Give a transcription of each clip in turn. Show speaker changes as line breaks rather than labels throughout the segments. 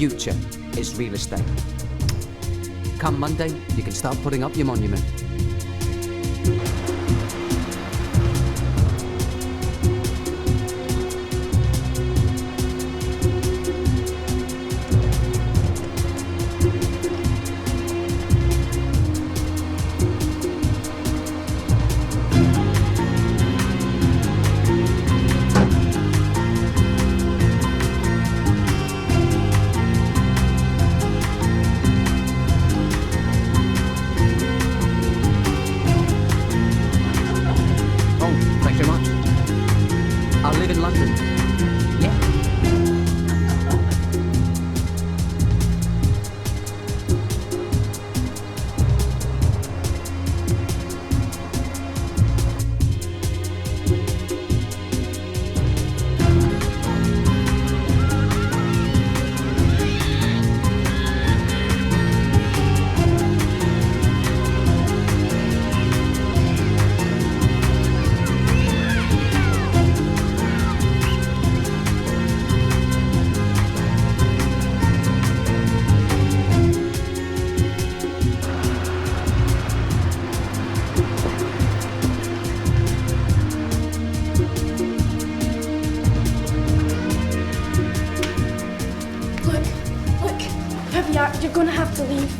future is real estate. Come Monday, you can start putting up your monument. I live in London. Yeah.
You're gonna have to leave.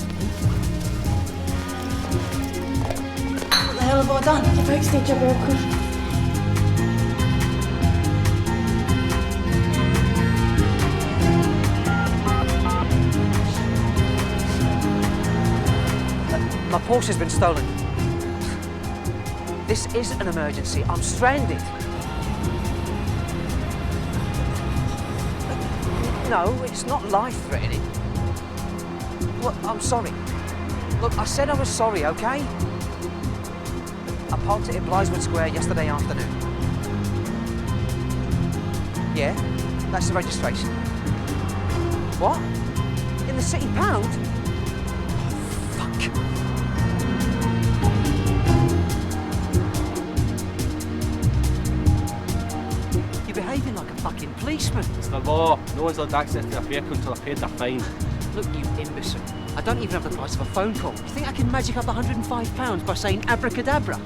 What the hell have I done? You've outstayed your welcome.
My Porsche has been stolen. This is an emergency. I'm stranded. No, it's not life-threatening. Look, I'm sorry. Look, I said I was sorry, okay? I parked it in Blytheswood Square yesterday afternoon. Yeah, that's the registration. What? In the City Pound? Oh, fuck. You're behaving like a fucking policeman.
It's the law. No one's allowed access to their vehicle until they've paid their fine.
Look, you imbecile. I don't even have the price of a phone call. You think I can magic up £105 by saying abracadabra?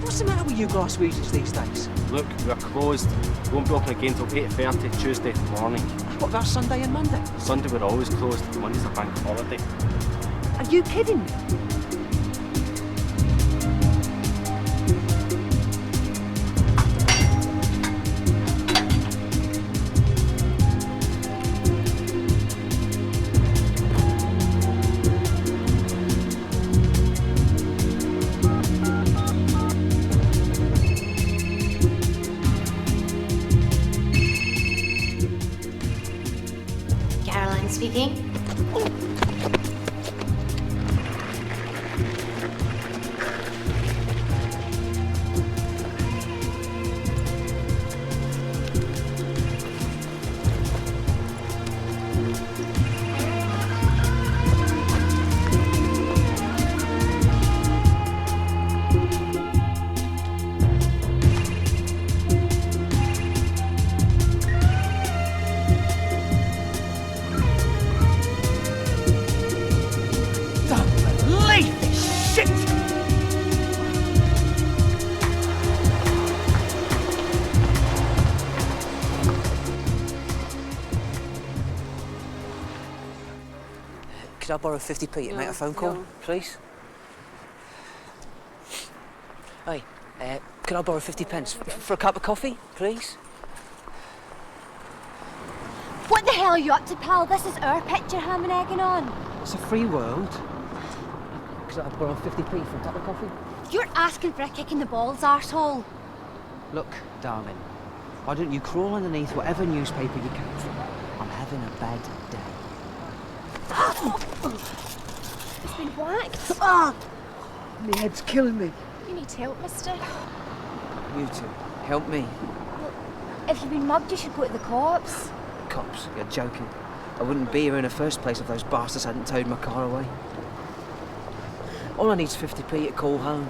What's the matter with you Glaswegians these days?
Look, we're closed. We won't be open again till 8:30 Tuesday morning.
What about Sunday and Monday?
Sunday we're always closed. Monday's a bank holiday.
Are you kidding me?
Speaking.
Could I borrow 50p to make a phone call, please? Hey, could I borrow 50 pence for a cup of coffee, please?
What the hell are you up to, pal? This is our picture ham and egging on.
It's a free world. Could I borrow 50p for a cup of coffee?
You're asking for a kick in the balls, arsehole.
Look, darling, why don't you crawl underneath whatever newspaper you can from? I'm having a bad day.
It's been whacked.
Ah! My head's killing me.
You need help, mister.
You two, help me.
Well, if you've been mugged, you should go to the cops.
Cops, you're joking. I wouldn't be here in the first place if those bastards hadn't towed my car away. All I need's 50p to call home.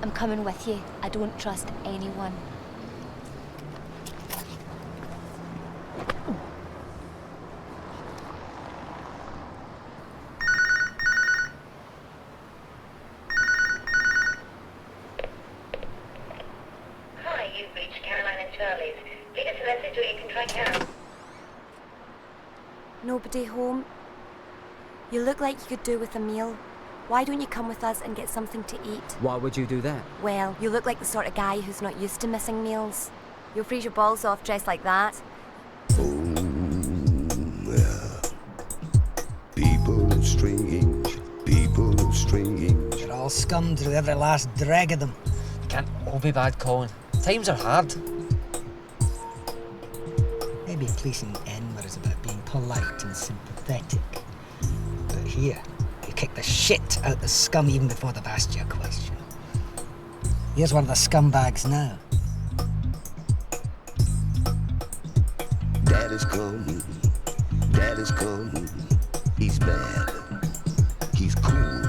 I'm coming with you. I don't trust anyone. Nobody home? You look like you could do with a meal. Why don't you come with us and get something to eat?
Why would you do that?
Well, you look like the sort of guy who's not used to missing meals. You'll freeze your balls off dressed like that.
People are strange, people are strange.
You're all scummed through every last dreg of them.
Can't all be bad, Colin. Times are hard.
Maybe policing Edinburgh is about being polite and sympathetic. But here, you kick the shit out the scum even before they've asked you a question. Here's one of the scumbags now.
Daddy's come, daddy's come. He's bad, he's cool,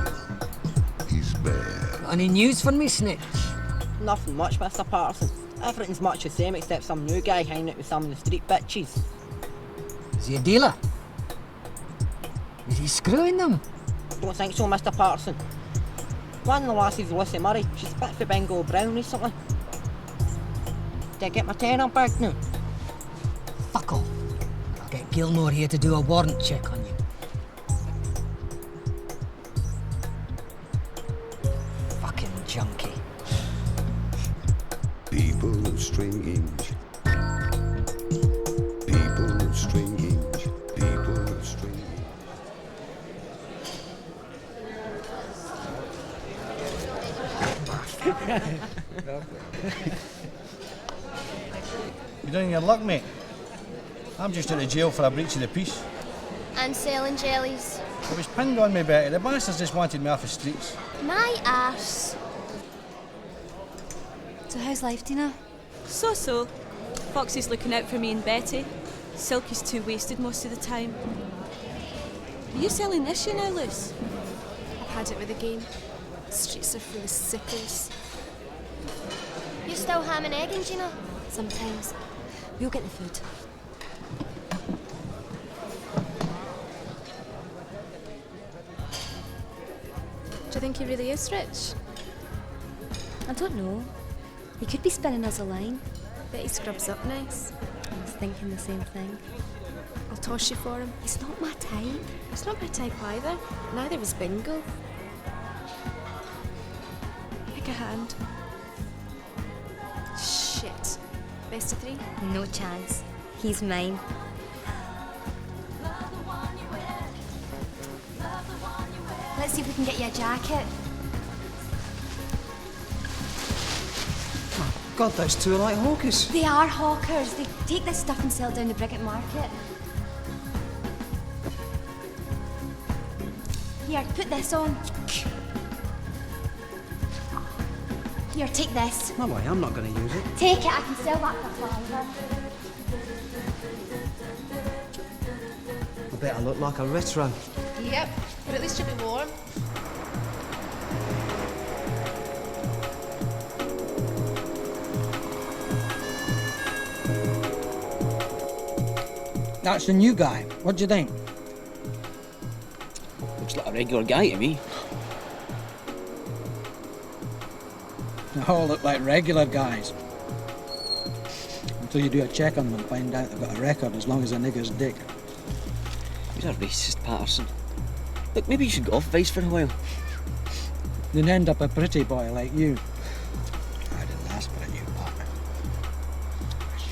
he's bad.
Got any news for me, Snitch?
Nothing much, Mr. Patterson. Everything's much the same except some new guy hanging out with some of the street bitches.
Is he a dealer? Is he screwing them?
Don't think so, Mr. Patterson. One of the lassies is Lucy Murray. She's bit for Bingo Brown recently. Did I get my tenner back now?
Fuck off. I'll get Gilmore here to do a warrant check on you. Fucking junkie.
People are strange. People are strange. People are strange.
You're doing your luck, mate. I'm just out of jail for a breach of the peace.
And selling jellies.
It was pinned on me, Betty. The bastards just wanted me off the streets.
My arse. So how's life, Tina?
So. Foxy's looking out for me and Betty. Silky's too wasted most of the time. Are you selling this, you now, Luce?
I've had it with the game. The streets are full of sickles.
You still ham and egging, Gina? Sometimes. We'll get the food.
Do you think he really is rich?
I don't know. He could be spinning us a line.
Bet he scrubs up nice.
I was thinking the same thing.
I'll toss you for him.
He's not my type.
It's not my type either. Neither was Bingo. Pick a hand. Shit. Best of three?
No chance. He's mine. Let's see if we can get you a jacket.
God, those two are like hawkers.
They are hawkers. They take this stuff and sell down the Briggett Market. Here, put this on. Here, take this.
No way, I'm not going to use it.
Take it, I can sell that for £5.
I bet I look like a retro.
Yep, but at least you'll be warm.
That's the new guy. What do you think?
Looks like a regular guy to me.
They all look like regular guys. Until you do a check on them and find out they've got a record as long as a nigger's dick.
You're a racist, Patterson. Look, maybe you should go off Vice for a while.
Then end up a pretty boy like you. I didn't ask for a new partner.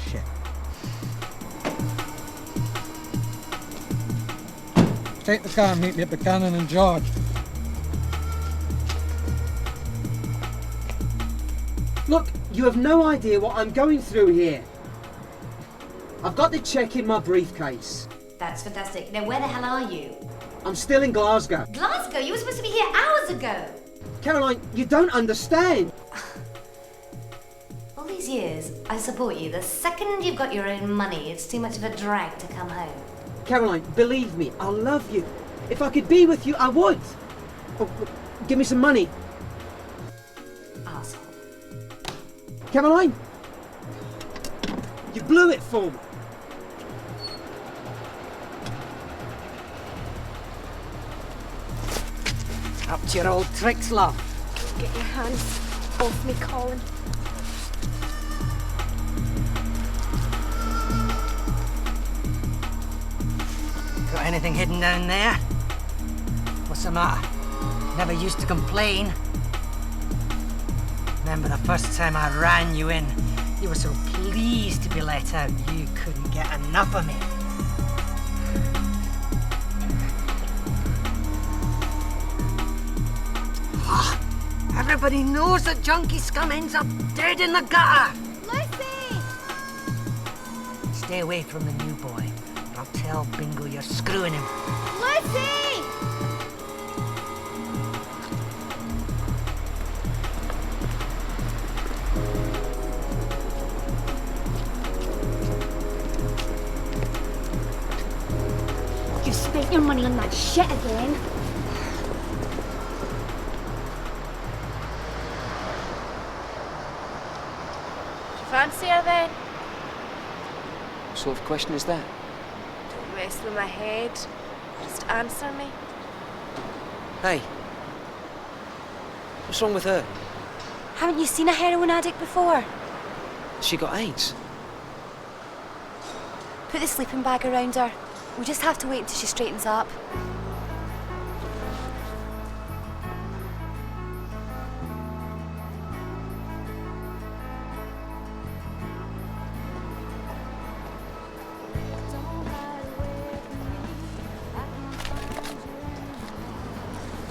Shit. Take the car and meet me at Buchanan and George.
Look, you have no idea what I'm going through here. I've got the cheque in my briefcase.
That's fantastic. Now, where the hell are you?
I'm still in Glasgow.
Glasgow? You were supposed to be here hours ago.
Caroline, you don't understand.
All these years, I support you. The second you've got your own money, it's too much of a drag to come home.
Caroline, believe me, I love you. If I could be with you, I would. Oh, give me some money.
Asshole.
Caroline, you blew it for me.
Up to your old tricks, love.
Get your hands off me, Colin.
Anything hidden down there? What's the matter? Never used to complain. Remember the first time I ran you in? You were so pleased to be let out, you couldn't get enough of me. Everybody knows that junkie scum ends up dead in the gutter.
Lucy!
Stay away from the new boy, or I'll tell Bingo you're screwing him.
Lucy! You spent your money on that shit again.
Fancy her then?
What sort of question is that?
Don't mess with my head. Just answer me.
Hey. What's wrong with her?
Haven't you seen a heroin addict before?
She got AIDS.
Put the sleeping bag around her. We just have to wait until she straightens up.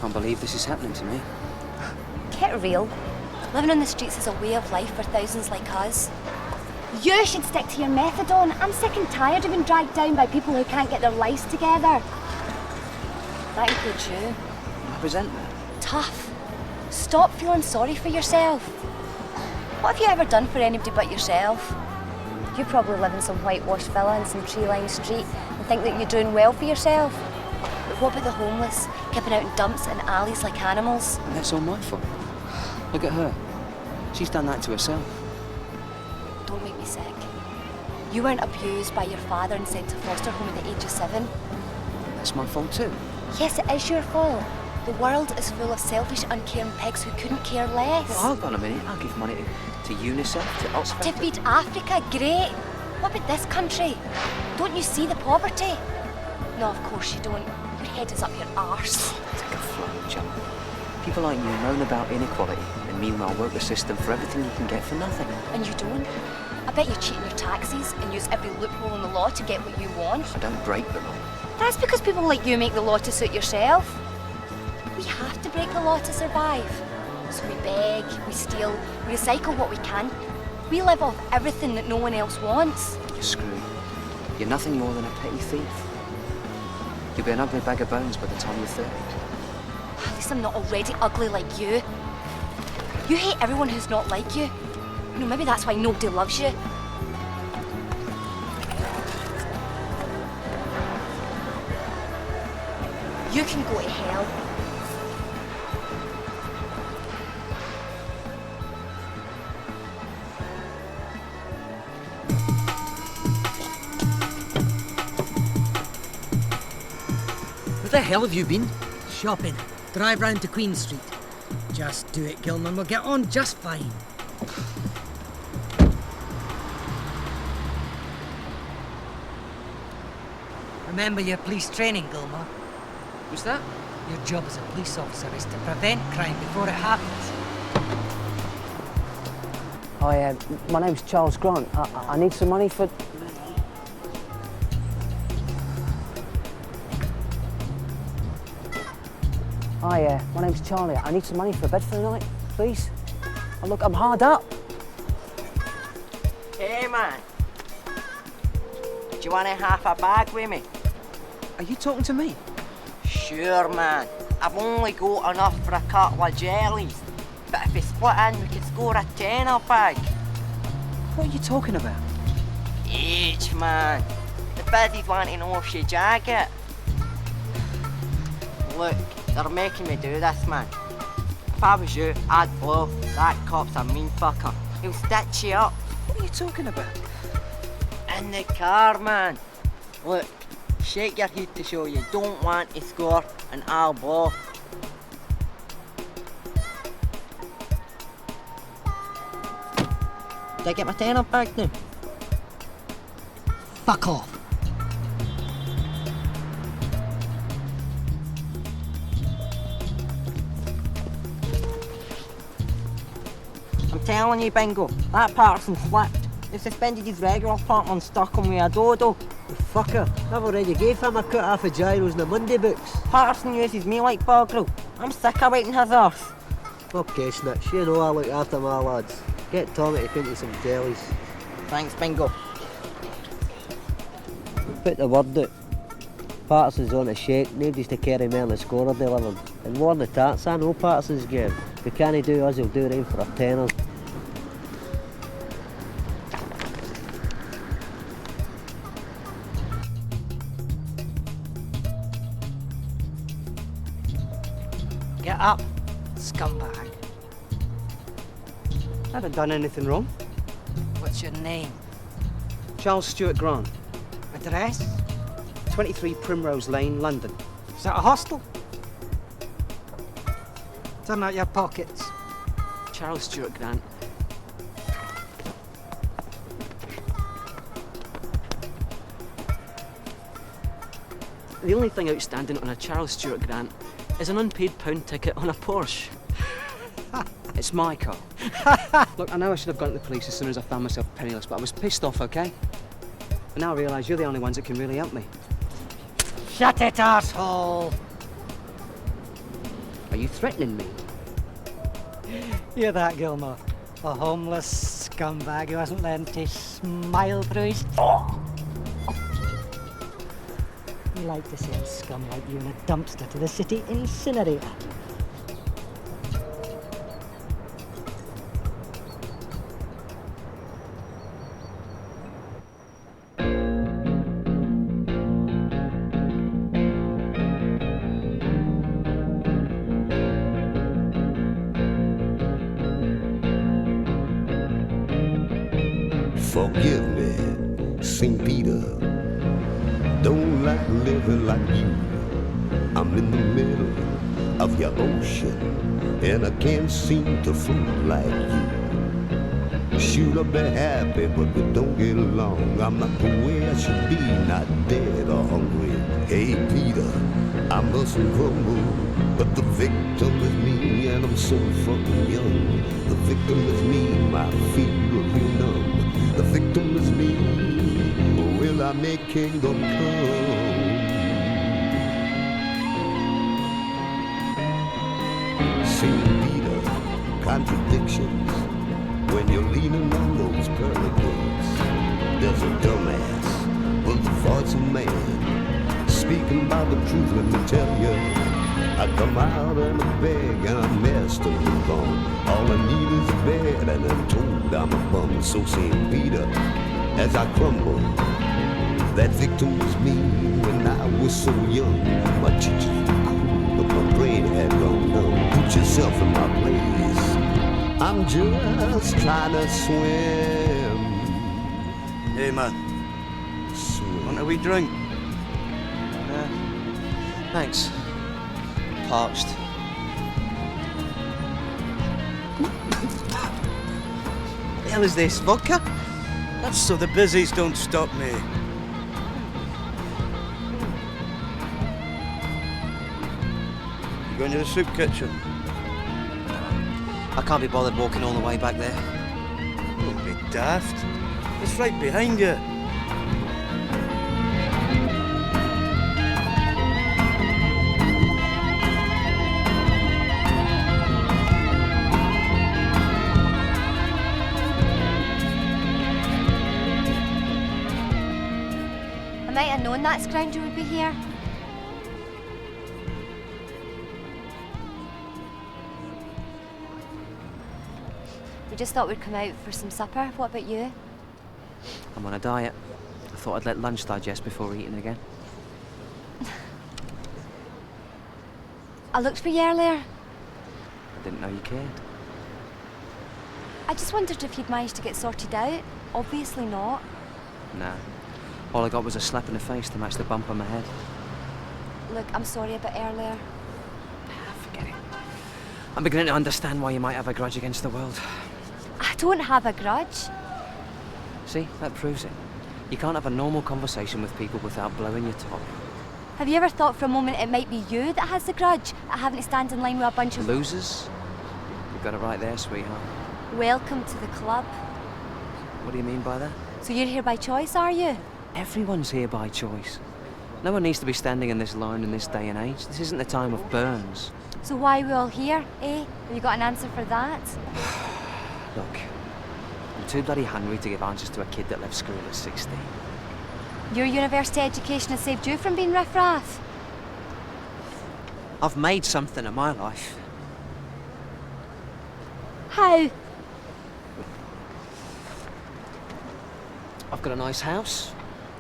Can't believe this is happening to me.
Get real. Living on the streets is a way of life for thousands like us. You should stick to your methadone. I'm sick and tired of being dragged down by people who can't get their lives together. That includes you.
I resent that.
Tough. Stop feeling sorry for yourself. What have you ever done for anybody but yourself? You probably live in some whitewashed villa in some tree-lined street and think that you're doing well for yourself. But what about the homeless, camping out in dumps and alleys like animals?
And that's all my fault. Look at her. She's done that to herself.
Don't make me sick. You weren't abused by your father and sent to foster home at the age of 7.
That's my fault too.
Yes, it is your fault. The world is full of selfish, uncaring pigs who couldn't care less.
Well, hold on a minute. I'll give money to UNICEF, to Oxfam.
To feed Africa, great. What about this country? Don't you see the poverty? No, of course you don't. Your head is up your arse.
Take a flow, chum. People like you moan about inequality and meanwhile work the system for everything you can get for nothing.
And you don't? I bet you cheat in your taxes and use every loophole in the law to get what you want.
I don't break the law.
That's because people like you make the law to suit yourself. We have to break the law to survive. So we beg, we steal, we recycle what we can. We live off everything that no one else wants.
You're screwed. You're nothing more than a petty thief. You'll be an ugly bag of bones by the time you're 30.
At least I'm not already ugly like you. You hate everyone who's not like you. You know, maybe that's why nobody loves you. You can go to hell.
Where the hell have you been?
Shopping. Drive round to Queen Street. Just do it, Gilman. We'll get on just fine. Remember your police training, Gilmore.
What's that?
Your job as a police officer is to prevent crime before it happens.
Hi, my name's Charles Grant. I need some money for... Hi, my name's Charlie. I need some money for a bed for the night, please. Oh, look, I'm hard up.
Hey, man. Do you want to half a bag with me?
Are you talking to me?
Sure, man. I've only got enough for a couple of jellies. But if we split in, we could score a tenner bag.
What are you talking about?
Each, man. The biddies want to know if she jag it. Look, they're making me do this, man. If I was you, I'd blow. That cop's a mean fucker. He'll stitch you up.
What are you talking about?
In the car, man. Look, shake your head to show you don't want to score, and I'll blow. Did I get my tenner back now?
Fuck off.
telling you, Bingo, that Patterson slipped. They suspended his regular partner and stuck him with a dodo.
The fucker. I've already gave him a cut off of gyros in the Monday books.
Patterson uses me like boggle. I'm sick of waiting his arse.
Okay, Snitch, you know I look after my lads. Get Tommy to print you some jellies.
Thanks, Bingo.
Put the word out. Patterson's on a shake, nobody's to carry me on the scorer they live on. And warn the tarts, I know Patterson's game. If he can't do us, he'll do rain for a tenner.
Get up, scumbag.
I haven't done anything wrong.
What's your name?
Charles Stuart Grant,
Address?
23 Primrose Lane, London.
Is that a hostel? Turn out your pockets.
Charles Stuart Grant. The only thing outstanding on a Charles Stuart Grant is an unpaid pound ticket on a Porsche. It's my car. Look, I know I should have gone to the police as soon as I found myself penniless, but I was pissed off, okay? But now I realise you're the only ones that can really help me.
Shut it, arsehole!
Are you threatening me?
Hear that, Gilmore? A homeless scumbag who hasn't learned to smile through his... We like to send scum like you in a dumpster to the city incinerator.
Forgive me, St. Peter. Don't like living like you. I'm in the middle of your ocean, and I can't seem to float like you. Should I be happy, but we don't get along. I'm not the way I should be, not dead or hungry. Hey, Peter, I mustn't crumble, but the victim is me, and I'm so fucking young. The victim is me, my feet will be numb. The victim is me, will I make kingdom come? St. Peter, contradictions. When you're leaning on those pearly gates, there's a dumbass with the voice of man, speaking by the truth. Let me tell you, I come out and I beg and I messed to move on. All I need is a bed and I'm told I'm a bum. So St. Peter, as I crumble, that victim was me when I was so young. My teachers were cool, but my brain had gone numb. Put yourself in my place. I'm just trying to swim.
Hey man,
Swim.
want a wee drink?
Thanks. Parched.
What the hell is this, vodka? That's so the busies don't stop me. You going to the soup kitchen?
I can't be bothered walking all the way back there.
Don't be daft. It's right behind you.
I might have known that scoundrel would be here. We just thought we'd come out for some supper. What about you?
I'm on a diet. I thought I'd let lunch digest before eating again.
I looked for you earlier.
I didn't know you cared.
I just wondered if you'd managed to get sorted out. Obviously not.
Nah. All I got was a slap in the face to match the bump on my head.
Look, I'm sorry about earlier.
Forget it. I'm beginning to understand why you might have a grudge against the world.
I don't have a grudge.
See, that proves it. You can't have a normal conversation with people without blowing your top.
Have you ever thought for a moment it might be you that has the grudge at having to stand in line with a bunch of...
Losers? You've got it right there, sweetheart.
Welcome to the club.
What do you mean by that?
So you're here by choice, are you?
Everyone's here by choice. No one needs to be standing in this line in this day and age. This isn't the time of burns.
So why are we all here, eh? Have you got an answer for that?
Look, I'm too bloody hungry to give answers to a kid that left school at 16.
Your university education has saved you from being riff-raff.
I've made something of my life.
How?
I've got a nice house,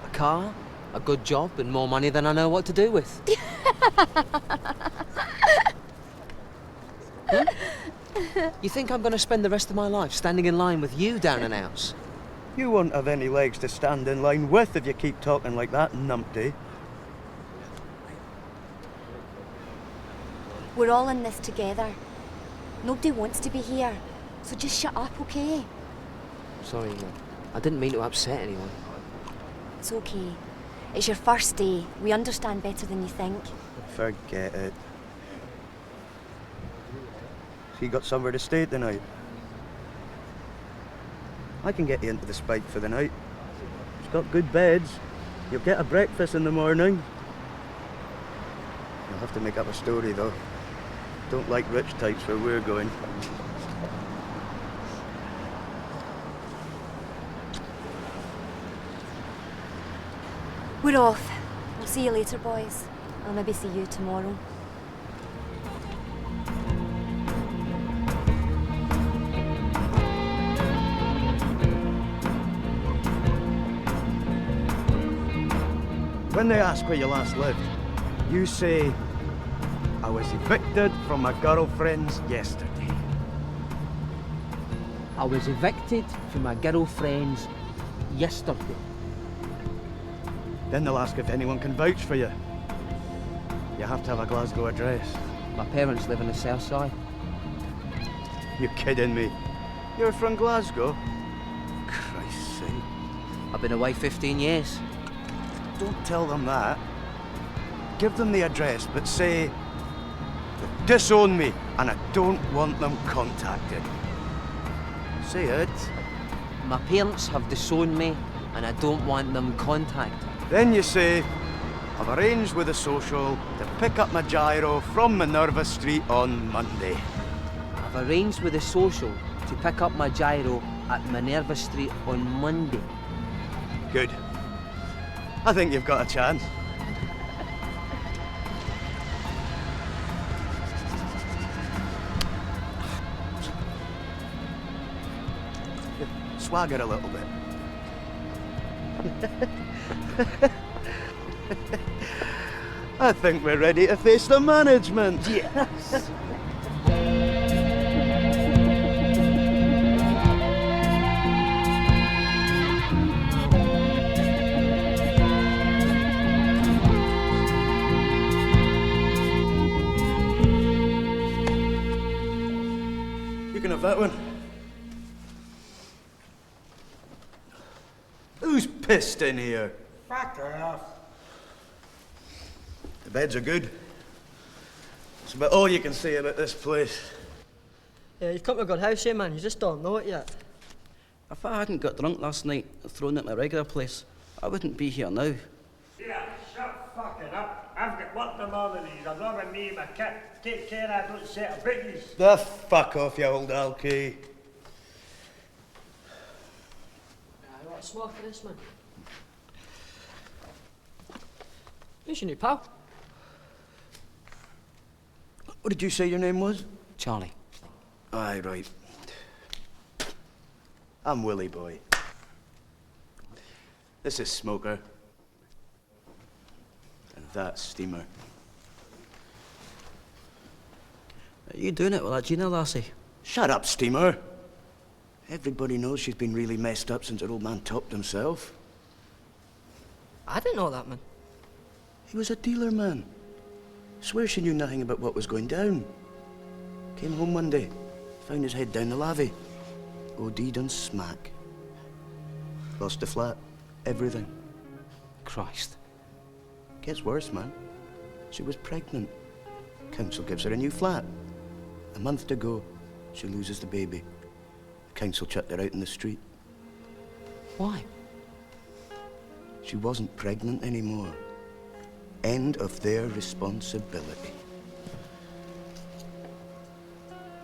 a car, a good job, and more money than I know what to do with. Huh? You think I'm going to spend the rest of my life standing in line with you down an house?
You won't have any legs to stand in line with if you keep talking like that, numpty.
We're all in this together. Nobody wants to be here. So just shut up, okay?
Sorry, I didn't mean to upset anyone.
It's okay. It's your first day. We understand better than you think.
Forget it. So you got somewhere to stay tonight? I can get you into the Spike for the night. It's got good beds. You'll get a breakfast in the morning. You'll have to make up a story, though. Don't like rich types where we're going.
We're off. We'll see you later, boys. I'll maybe see you tomorrow.
When they ask where you last lived, you say, I was evicted from my girlfriend's yesterday.
I was evicted from my girlfriend's yesterday.
Then they'll ask if anyone can vouch for you. You have to have a Glasgow address.
My parents live in the south side.
You're kidding me. You're from Glasgow? Christ's sake.
I've been away 15 years.
Don't tell them that. Give them the address, but say, they disown me and I don't want them contacted. Say it.
My parents have disowned me and I don't want them contacted.
Then you say, I've arranged with a social to pick up my gyro from Minerva Street on Monday.
I've arranged with a social to pick up my gyro at Minerva Street on Monday.
Good. I think you've got a chance. Swagger a little bit. I think we're ready to face the management.
Yes.
You can have that one. Who's pissed in here?
Fuck off.
The beds are good. That's about all you can say about this place.
Yeah, you've come to a good house, eh, man? You just don't know it yet.
If I hadn't got drunk last night and thrown at my regular place, I wouldn't be here now.
Yeah, shut fucking up. I've got work tomorrow than these. I'd rather me and my kid take care I don't settle biggies.
The fuck off, you old alky.
I want a smoke for this, man. Who's your new pal?
What did you say your name was?
Charlie.
Aye, right. I'm Willie Boy. This is Smoker. And that's Steamer.
Are you doing it with that Gina lassie?
Shut up, Steamer. Everybody knows she's been really messed up since her old man topped himself.
I didn't know that, man.
He was a dealer, man. Swear she knew nothing about what was going down. Came home one day, found his head down the lavvy. OD'd on smack. Lost the flat, everything.
Christ.
Gets worse, man. She was pregnant. Council gives her a new flat. A month to go, she loses the baby. council chucked her out in the street.
Why?
She wasn't pregnant anymore. End of their responsibility.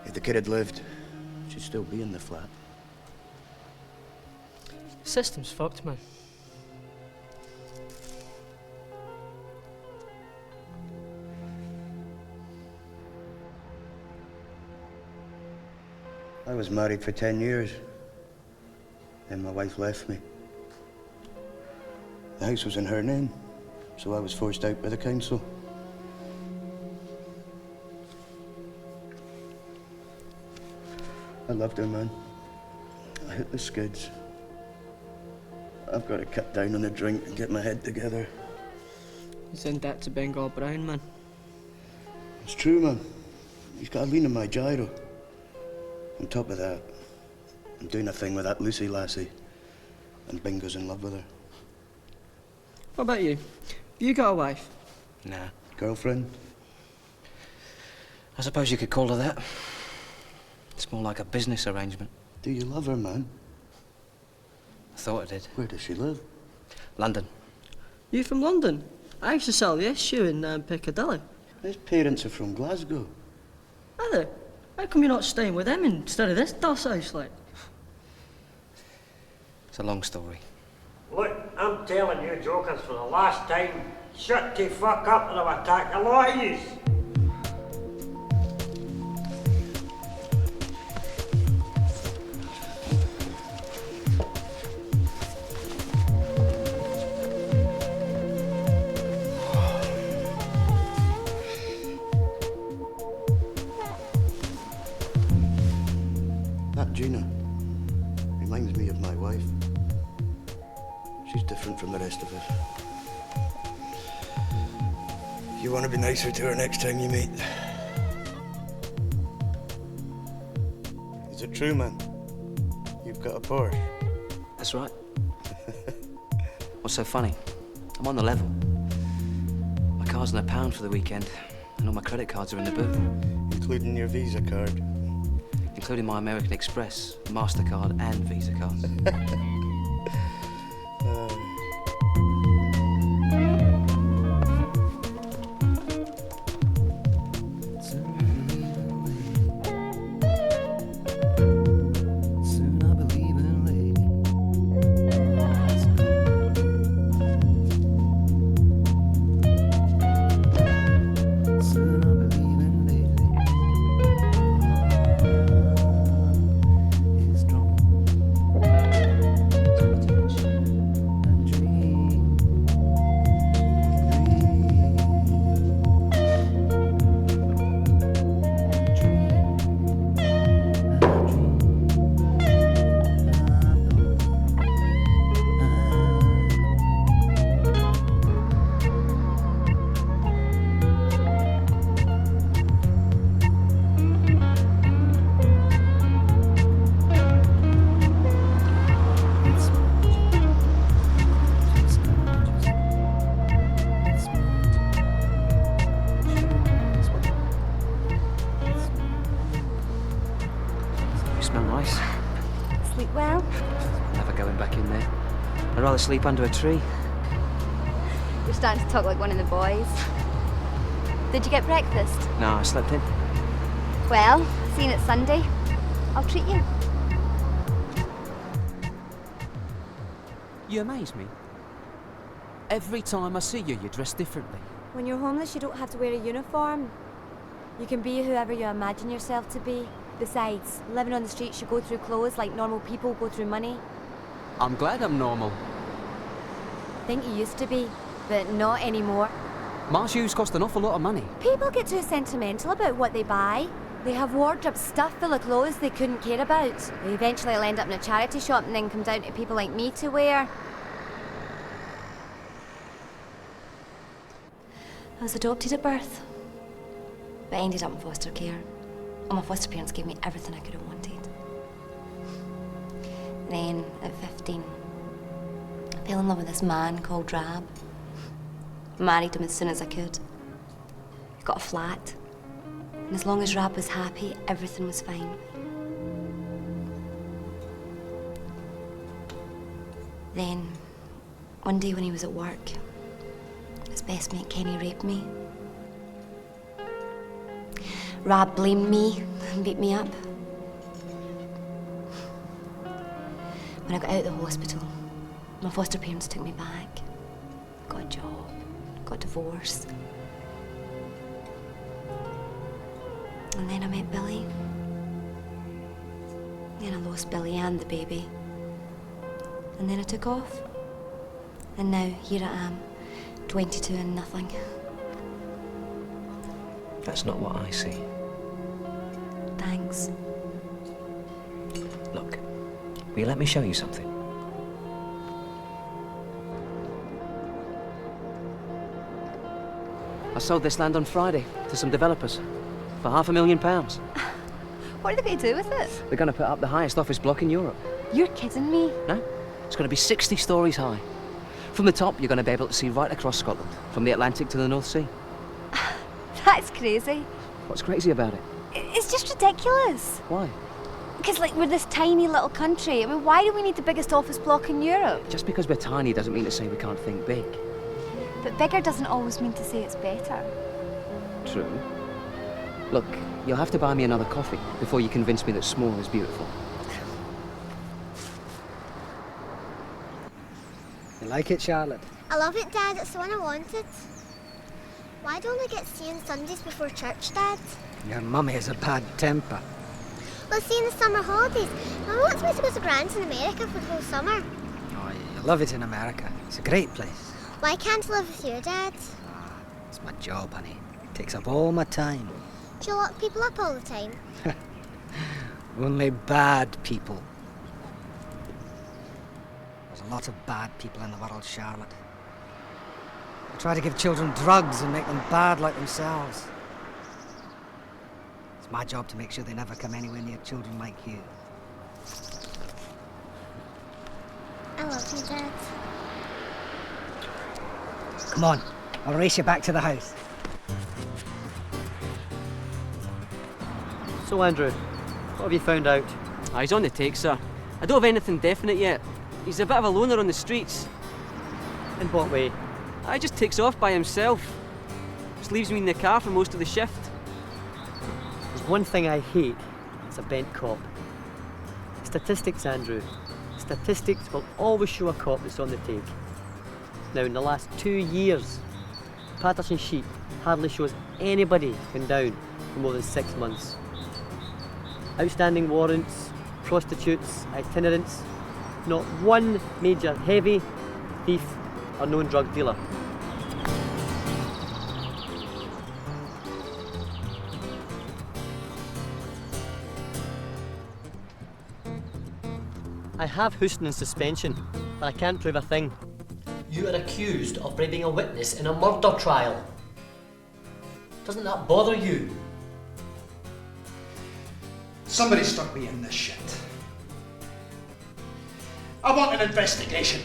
If the kid had lived, she'd still be in the flat.
System's fucked, man.
I was married for 10 years. Then my wife left me. The house was in her name, so I was forced out by the council. I loved her, man. I hit the skids. I've got to cut down on the drink and get my head together.
You send that to Bengal Brown, man.
It's true, man. He's got a lean on my gyro. On top of that, I'm doing a thing with that Lucy lassie, and Bingo's in love with her.
What about you? You got a wife?
Nah. Girlfriend?
I suppose you could call her that. It's more like a business arrangement.
Do you love her, man?
I thought I did.
Where does she live?
London.
You from London? I used to sell the issue in Piccadilly.
His parents are from Glasgow.
Are they? How come you're not staying with them instead of this doss house, like?
It's a long story.
Look, I'm telling you jokers for the last time, shut the fuck up or I'll attack a lot of yous.
That Gina reminds me of my wife. She's different from the rest of us. You want to be nicer to her next time you meet. Is it true, man? You've got a Porsche?
That's right. What's so funny? I'm on the level. My car's in £1 for the weekend, and all my credit cards are in the boot.
Including your Visa card?
Including my American Express, MasterCard and Visa cards.
Sleep well?
Never going back in there. I'd rather sleep under a tree.
You're starting to talk like one of the boys. Did you get breakfast?
No, I slept in.
Well, seeing it's Sunday, I'll treat you.
You amaze me. Every time I see you, you dress differently.
When you're homeless, you don't have to wear a uniform. You can be whoever you imagine yourself to be. Besides, living on the streets, you go through clothes like normal people go through money.
I'm glad I'm normal.
I think you used to be, but not anymore.
My shoes cost an awful lot of money.
People get too sentimental about what they buy. They have wardrobes stuffed full of clothes they couldn't care about. They eventually will end up in a charity shop and then come down to people like me to wear. I was adopted at birth, but I ended up in foster care. And my foster parents gave me everything I could have wanted. Then, at 15, I fell in love with this man called Rab. Married him as soon as I could. Got a flat. And as long as Rab was happy, everything was fine. Then, one day when he was at work, his best mate Kenny raped me. Rab blamed me and beat me up. When I got out of the hospital, my foster parents took me back. Got a job, got divorced. And then I met Billy. Then I lost Billy and the baby. And then I took off. And now here I am, 22 and nothing.
That's not what I see.
Thanks.
Look, will you let me show you something?
I sold this land on Friday to some developers for £500,000.
What are they going to do with it?
They're going to put up the highest office block in Europe.
You're kidding me.
No, it's going to be 60 stories high. From the top, you're going to be able to see right across Scotland, from the Atlantic to the North Sea.
That's crazy.
What's crazy about it?
It's just ridiculous.
Why?
Because, like, we're this tiny little country. I mean, why do we need the biggest office block in Europe?
Just because we're tiny doesn't mean to say we can't think big.
But bigger doesn't always mean to say it's better.
True. Look, you'll have to buy me another coffee before you convince me that small is beautiful.
You like it, Charlotte?
I love it, Dad. It's the one I wanted. Why don't I get to see on Sundays before church, Dad?
Your mummy has a bad temper.
Well, see, in the summer holidays, Mum wants me to go to Grants in America for the whole summer.
Oh, you love it in America. It's a great place.
Why can't I live with you, Dad?
It's my job, honey. It takes up all my time.
Do you lock people up all the time?
Only bad people. There's a lot of bad people in the world, Charlotte. They try to give children drugs and make them bad like themselves. It's my job to make sure they never come anywhere near children like you.
I love you, Dad.
Come on, I'll race you back to the house.
So, Andrew, what have you found out?
He's on the take, sir. I don't have anything definite yet. He's a bit of a loner on the streets.
In what way?
He just takes off by himself. Just leaves me in the car for most of the shift.
There's one thing I hate. It's a bent cop. Statistics, Andrew. Statistics will always show a cop that's on the take. Now, in the last 2 years, Patterson Sheep hardly shows anybody gone down for more than 6 months. Outstanding warrants, prostitutes, itinerants, not one major heavy thief or known drug dealer. I have Houston in suspension, but I can't prove a thing.
You are accused of bribing a witness in a murder trial. Doesn't that bother you?
Somebody stuck me in this shit. I want an investigation.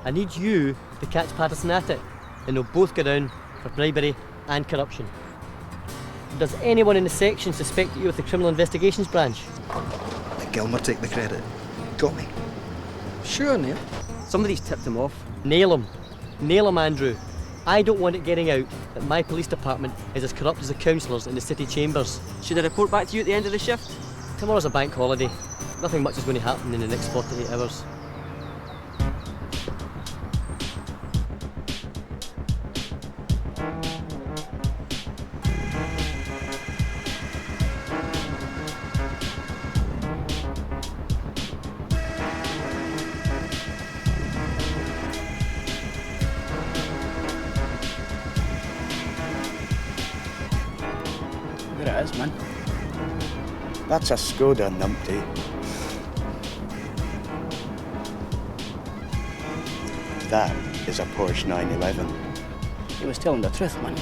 I need you to catch Patterson at it, and they'll both go down for bribery and corruption. Does anyone in the section suspect you of the Criminal Investigations Branch?
Let Gilmer take the credit. Got me.
Sure, Neil.
Somebody's tipped him off.
Nail him. Nail him, Andrew. I don't want it getting out that my police department is as corrupt as the councillors in the city chambers.
Should I report back to you at the end of the shift?
Tomorrow's a bank holiday. Nothing much is going to happen in the next 48 hours.
There it is, man. That's a Skoda numpty. That is a Porsche 911.
He was telling the truth, man.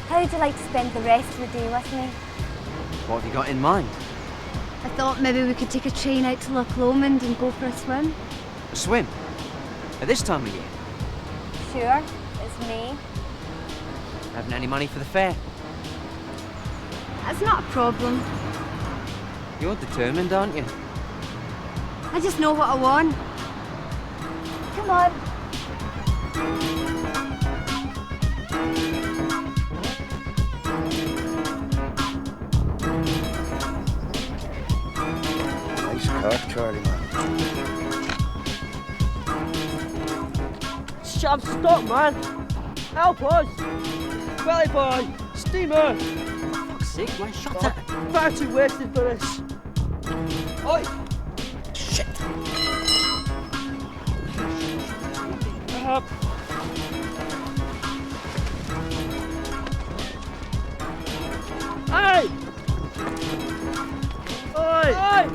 How would you like to spend the rest of the day with me?
What have you got in mind?
I thought maybe we could take a train out to Loch Lomond and go for a swim.
A swim? At this time of year?
Sure, it's May.
Haven't any money for the fare?
That's not a problem.
You're determined, aren't you?
I just know what I want. Come on.
Nice car, Charlie, man.
Shut up, stop, man! Help us! Belly boy! Steamer!
For fuck's sake, man, shut it!
Far too wasted for this! Oi! Shit! Hey! Oi! Oi!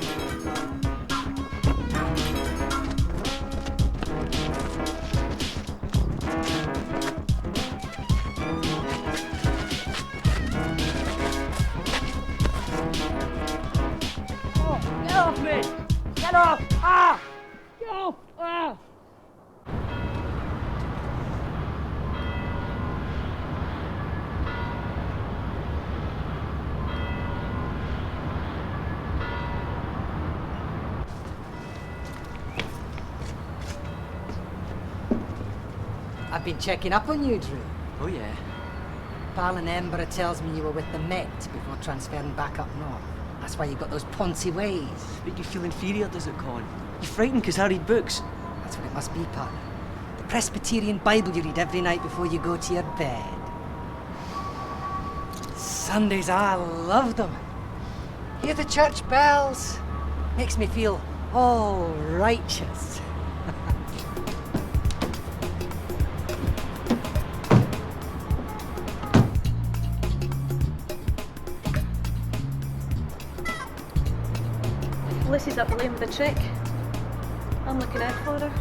Get off me! Get off! Ah! Get off! Ah!
I've been checking up on you, Drew.
Oh, yeah?
Pal in Edinburgh tells me you were with the Met before transferring back up north. That's why you got those poncy ways.
Make you feel inferior, does it, Colin? You frightened because I read books.
That's what it must be, partner. The Presbyterian Bible you read every night before you go to your bed. Sundays, I love them. Hear the church bells. Makes me feel all righteous.
Lucy's up the lane with a trick. I'm looking out for her.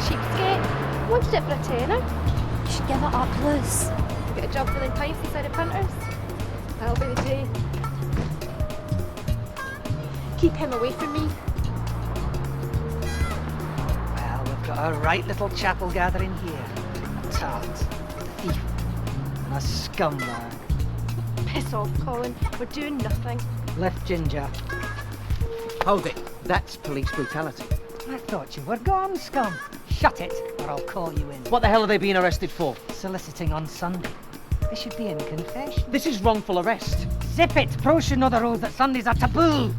Cheapskate. Wanted it for a tenner.
You should give it up, Luce.
Get a job filling pints inside of printers. That'll be the day. Keep him away from me.
Well, we've got a right little chapel gathering here. A tart, a thief, and a scumbag.
Piss off, Colin. We're doing nothing.
Left Ginger.
Hold it. That's police brutality.
I thought you were gone, scum. Shut it, or I'll call you in.
What the hell are they being arrested for?
Soliciting on Sunday. They should be in confession.
This is wrongful arrest.
Zip it! Pros should know the rules that Sundays are taboo.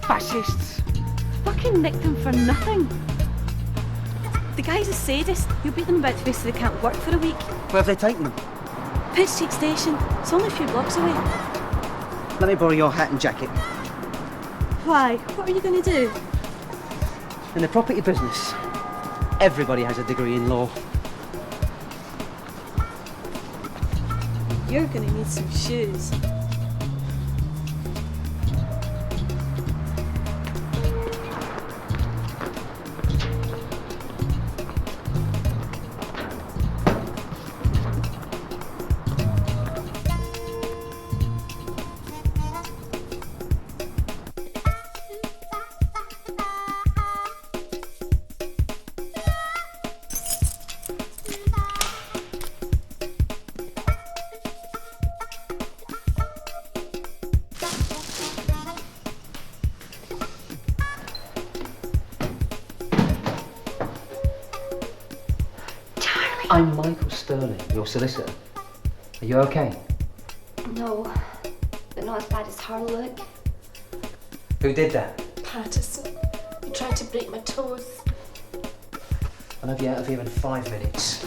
Fascists.
Fucking nicked him for nothing. The guy's a sadist. He'll beat them about to face so they can't work for a week.
Where have they taken them?
Pitt Street Station. It's only a few blocks away.
Let me borrow your hat and jacket.
Why? What are you going to do?
In the property business, everybody has a degree in law.
You're going to need some shoes.
I'm Michael Sterling, your solicitor. Are you okay?
No, but not as bad as her look.
Who did that?
Patterson. He tried to break my toes.
I'll have you out of here in 5 minutes.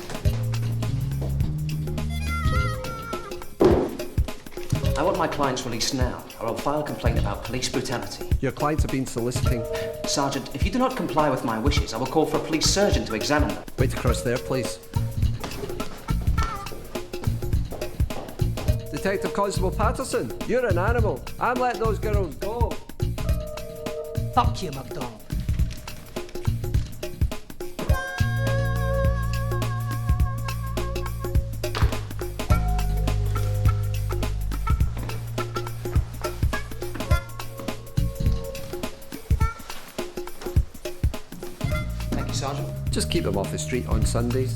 I want my clients released now, or I'll file a complaint about police brutality.
Your clients have been soliciting.
Sergeant, if you do not comply with my wishes, I will call for a police surgeon to examine them.
Wait across there, please. Detective Constable Patterson, you're an animal. I'm letting those girls go.
Fuck you, McDonald.
Just keep them off the street on Sundays.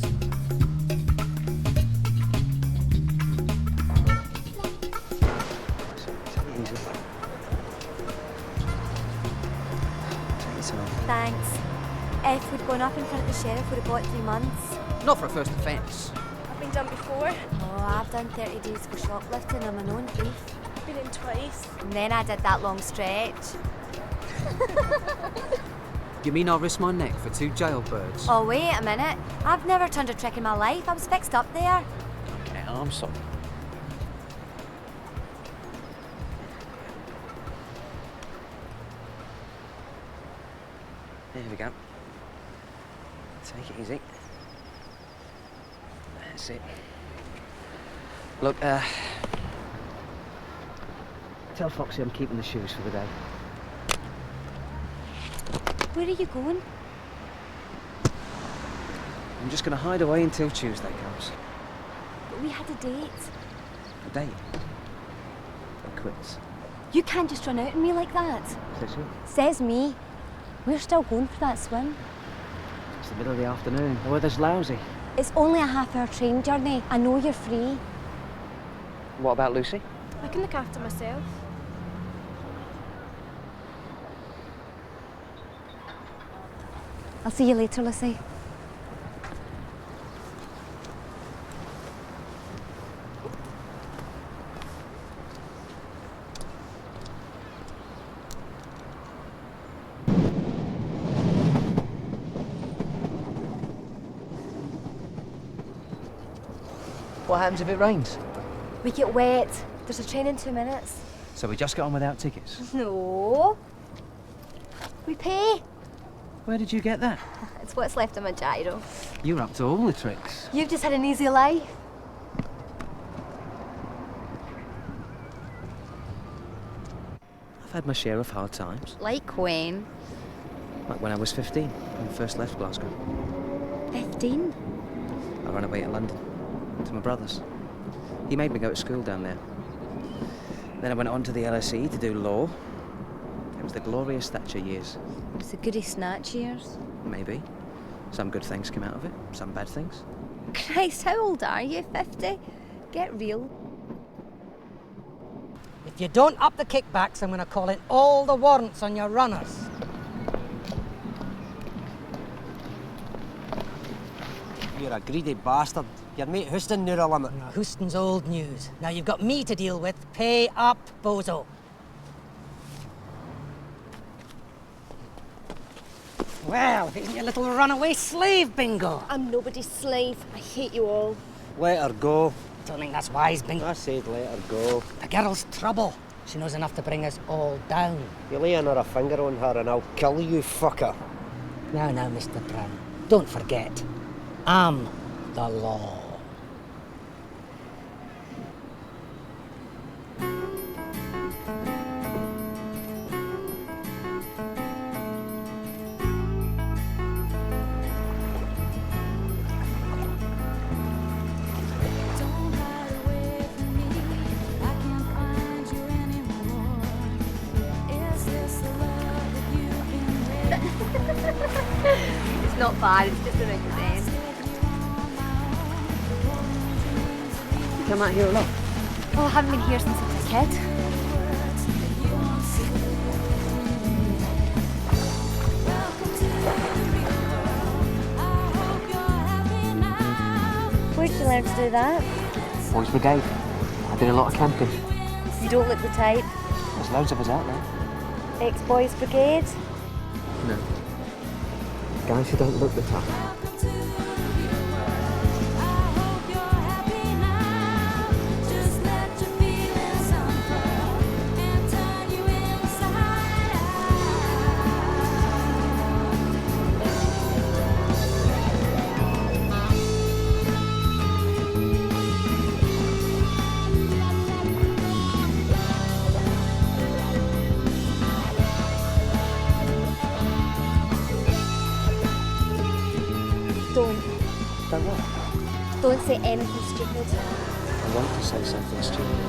Thanks. If we'd gone up in front of the sheriff, we'd have got 3 months.
Not for a first offence.
I've been done before.
Oh, I've done 30 days for shoplifting on my own brief.
I've been in twice.
And then I did that long stretch.
You mean I'll risk my neck for 2 jailbirds?
Oh, wait a minute. I've never turned a trick in my life. I was fixed up there.
Okay, I'm sorry. There we go. Take it easy. That's it. Look,
Tell Foxy I'm keeping the shoes for the day.
Where are you going?
I'm just going to hide away until Tuesday comes.
But we had a date.
A date? We're quits.
You can't just run out on me like that.
Says who?
Says me. We're still going for that swim.
It's the middle of the afternoon. The weather's lousy.
It's only a half-hour train journey. I know you're free.
What about Lucy?
I can look after myself.
I'll see you later, Lucy.
What happens if it rains?
We get wet. There's a train in 2 minutes.
So we just get on without tickets?
No. We pay.
Where did you get that?
It's what's left of my gyro.
You're up to all the tricks.
You've just had an easy life.
I've had my share of hard times.
Like when?
Like when I was 15 and first left Glasgow.
15?
I ran away to London, to my brother's. He made me go to school down there. Then I went on to the LSE to do law. It was the glorious Thatcher years.
It was the goody snatch years.
Maybe. Some good things came out of it, some bad things.
Christ, how old are you? 50? Get real.
If you don't up the kickbacks, I'm going to call in all the warrants on your runners.
You're a greedy bastard. Your mate Houston knew a limit.
Now, Houston's old news. Now you've got me to deal with. Pay up, bozo. Well, isn't your little runaway slave, Bingo?
I'm nobody's slave. I hate you all.
Let her go.
Don't think that's wise, Bingo.
I said let her go.
The girl's trouble. She knows enough to bring us all down.
You lay another finger on her and I'll kill you, fucker.
Now, Mr. Brown, don't forget, I'm the law.
It's not bad, it's just around the end.
You come out here a lot?
Oh, I haven't been here since I was a kid. Where'd you learn to do that?
Boys Brigade. I did a lot of camping.
You don't look the type.
There's loads of us out there.
Ex-Boys Brigade?
No. Guys who don't look the type. Don't what?
Don't say anything stupid.
I want to say something stupid.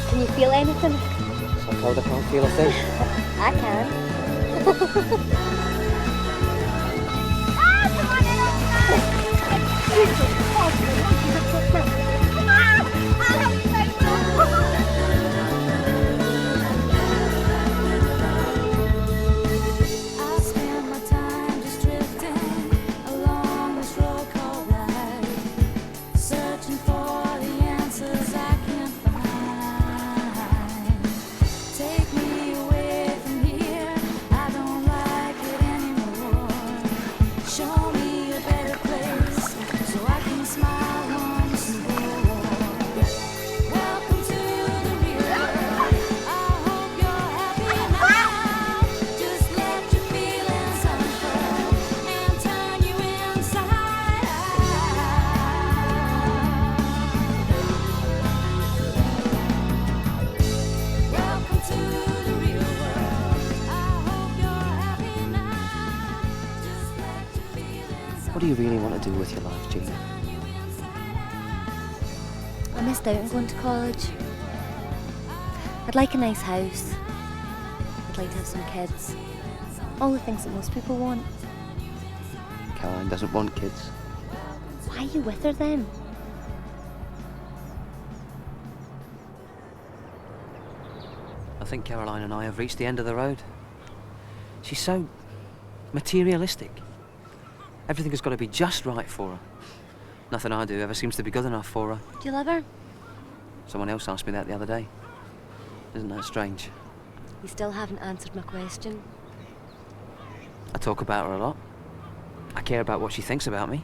Can you feel anything?
Something.
Matilda can't feel a thing.
I can.
I spend my time just drifting along this road called life, searching for the answers I can't find. Take me away from here, I don't like it anymore. Show me a better place so I can smile once more. Welcome to the real world. I hope you're happy now. Just let your feelings unfurl and turn you inside out. Welcome to the real world. I hope you're happy now. Just let your feelings
What do you really want to do with your life, Jean?
I missed out on going to college. I'd like a nice house. I'd like to have some kids. All the things that most people want.
Caroline doesn't want kids.
Why are you with her then?
I think Caroline and I have reached the end of the road. She's so materialistic. Everything has got to be just right for her. Nothing I do ever seems to be good enough for her.
Do you love her?
Someone else asked me that the other day. Isn't that strange?
You still haven't answered my question.
I talk about her a lot. I care about what she thinks about me.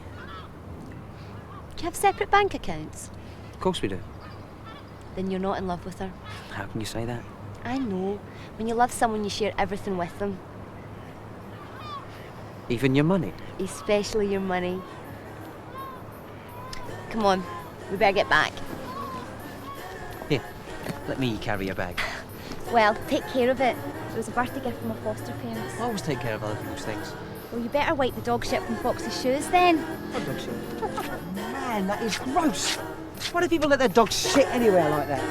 Do you have separate bank accounts?
Of course we do.
Then you're not in love with her.
How can you say that?
I know. When you love someone, you share everything with them.
Even your money?
Especially your money. Come on, we better get back.
Here, let me carry your bag.
Well, take care of it. It was a birthday gift from my foster parents.
I always take care of other people's things.
Well, you better wipe the dog shit from Fox's shoes then.
What dog shit? Man, that is gross. Why do people let their dogs shit anywhere like that?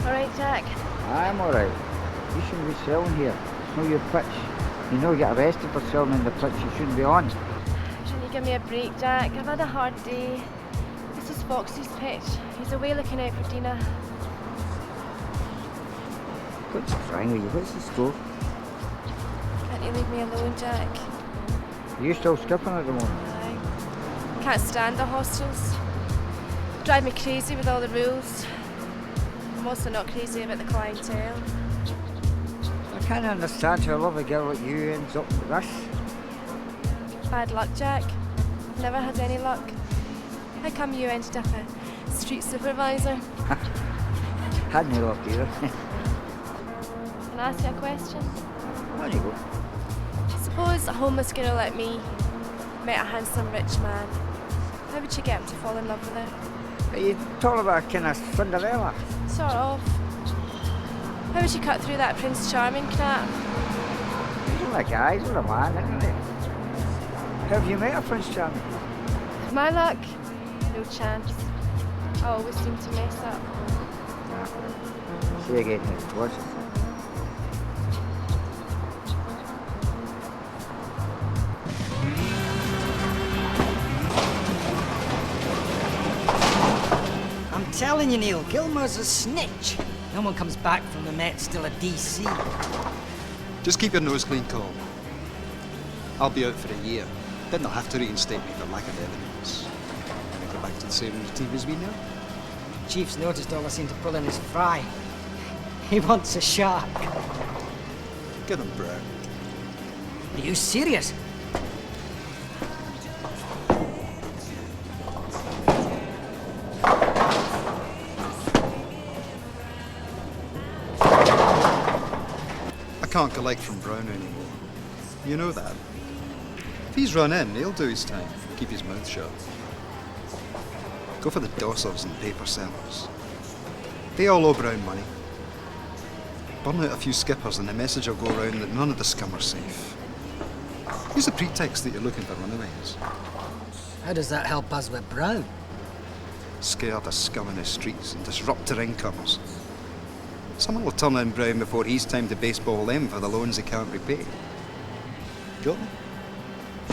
All right, Jack.
I'm alright. You shouldn't be selling here. It's not your pitch. You know you get arrested for selling in the pitch you shouldn't be on.
Shouldn't you give me a break, Jack? I've had a hard day. This is Foxy's pitch. He's away looking out for Dina.
What's wrong with you? What's the score?
Can't you leave me alone, Jack?
Are you still skipping at the moment?
Aye. Can't stand the hostels. Drive me crazy with all the rules. I'm also not crazy about the clientele.
I can't understand how a lovely girl like you ends up with this.
Bad luck, Jack. I've never had any luck. How come you ended up a street supervisor?
Had no luck either.
Can I ask you a question?
On you go.
Suppose a homeless girl like me met a handsome rich man. How would you get him to fall in love with her?
Are you talking about a kind of Cinderella?
Sort of. How would you cut through that Prince Charming crap?
These are like guys with a man, isn't it? Have you met a Prince Charming?
With my luck, no chance. I always seem to mess up.
Say again, what's it?
I'm telling you, Neil, Gilmore's a snitch. No one comes back from the Met still a DC.
Just keep your nose clean, Colin. I'll be out for a year. Then they'll have to reinstate me for lack of evidence. Go back to the same routine as we know.
Chief's noticed all I seem to pull in his fry. He wants a shark.
Get him, bro.
Are you serious?
I can't collect from Brown anymore. You know that. If he's run in, he'll do his time. Keep his mouth shut. Go for the dossers and paper sellers. They all owe Brown money. Burn out a few skippers and the message will go round that none of the scum are safe. Use the pretext that you're looking for runaways.
How does that help us with Brown?
Scare the scum in the streets and disrupt their incomes. Someone will turn on Brown before he's time to baseball them for the loans he can't repay. Got me?